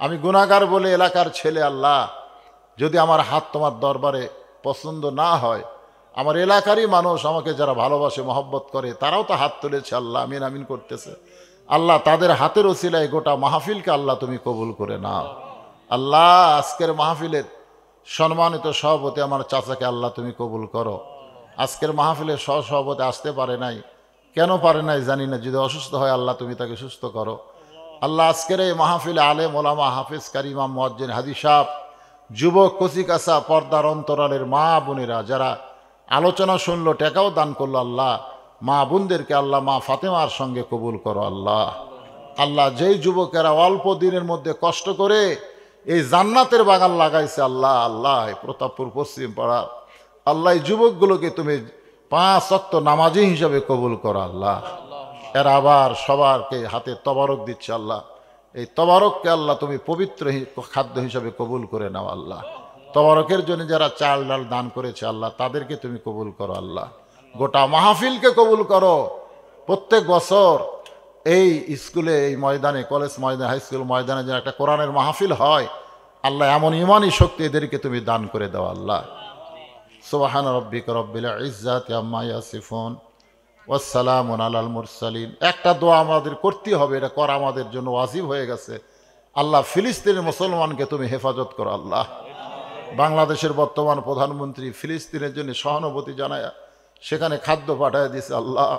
আমি গুনাহগার বলে এলাকার ছেলে, আল্লাহ যদি আমার হাত তোমার দরবারে পছন্দ না হয়, আমার এলাকারই মানুষ আমাকে যারা ভালোবাসে মহব্বত করে তারাও তো হাত তুলেছে আল্লাহ, আমিন আমিন করতেছে। আল্লাহ তাদের হাতের ওসিলায় গোটা মাহফিলকে আল্লাহ তুমি কবুল করে নাও। আল্লাহ আজকের মাহফিলের সম্মানিত সভাপতি আমার চাচাকে আল্লাহ তুমি কবুল করো। আজকের মাহফিলের সহসভাপতি আসতে পারে নাই, কেন পারে নাই জানি না, যদি অসুস্থ হয় আল্লাহ তুমি তাকে সুস্থ করো। আল্লাহ আজকের এই মাহফিলে আলেম ওলামা, হাফিজ, কারি, ইমাম, মুয়াজ্জিন, হাদিস সাহেব, যুবক, কচিকাঁচা, পর্দার অন্তরালের মা বোনেরা যারা আলোচনা শুনলো, টাকাও দান করলো, আল্লাহ মা বোনদেরকে আল্লাহ মা ফাতেমার সঙ্গে কবুল করো। আল্লাহ আল্লাহ যেই যুবকেরা অল্প দিনের মধ্যে কষ্ট করে এই জান্নাতের বাগান লাগাইছে আল্লাহ, আল্লাহ প্রতাপপুর পশ্চিম পাড়া আল্লাহ এই যুবকগুলোকে তুমি 5 ওয়াক্ত নামাজি হিসাবে কবুল করো। আল্লাহ এরা আবার সবারকে হাতে তবারক দিচ্ছে, আল্লাহ এই তবারককে আল্লাহ তুমি পবিত্র খাদ্য হিসাবে কবুল করে নাও। আল্লাহ তবারকের জন্য যারা চাল ডাল দান করেছে আল্লাহ তাদেরকে তুমি কবুল করো। আল্লাহ গোটা মাহফিলকে কবুল করো। প্রত্যেক বছর এই স্কুলে, এই ময়দানে, কলেজ ময়দানে, হাই স্কুল ময়দানে যেন একটা কোরআনের মাহফিল হয় আল্লাহ, এমন ইমানি শক্তি এদেরকে তুমি দান করে দাও। আল্লাহ সুবহান রাব্বিকা রব্বিল ইজ্জাতি আম্মা ইয়াসিফুন ওয়াসসালামুন আলাল মুরসালিন। একটা দোয়া আমাদের করতে হবে, এটা করা আমাদের জন্য ওয়াজিব হয়ে গেছে। আল্লাহ ফিলিস্তিনের মুসলমানকে তুমি হেফাজত করো। আল্লাহ বাংলাদেশের বর্তমান প্রধানমন্ত্রী ফিলিস্তিনের জন্য সহানুভূতি জানায় সেখানে খাদ্য পাঠায় দিছে। আল্লাহ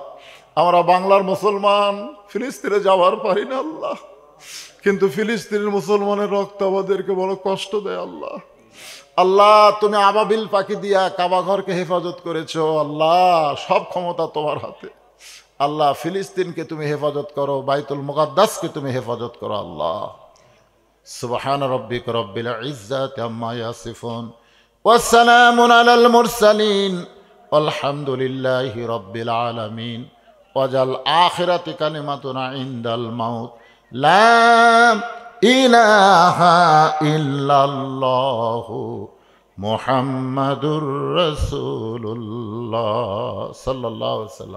আমরা বাংলার মুসলমান ফিলিস্তিনে যাওয়ার পারি না আল্লাহ, কিন্তু ফিলিস্তিনের মুসলমানের রক্ত আমাদেরকে বড় কষ্ট দেয়। আল্লাহ আল্লাহ তুমি আবাবিল পাখি দিয়া কাবা ঘরকে হেফাজত করেছো। আল্লাহ সব ক্ষমতা তোমার হাতে। আল্লাহ ফিলিস্তিনকে তুমি হেফাজত করো, বাইতুল মুকাদ্দাসকে তুমি হেফাজত করো। আল্লাহ সুবহানা রাব্বিকা রাব্বিল ইজ্জাতি আম্মা ইয়াসিফুন ওয়া সালামুন আলাল মুরসালিন আলহামদুলিল্লাহি রাব্বিল আলামিন ওয়াজাল আখিরাতি কালিমাতুনা ইনদাল মাউত লা ইলাহা ইল্লাল্লাহু মুহাম্মাদুর রাসূলুল্লাহ সাল্লাল্লাহু আলাইহি ওয়াসাল্লাম।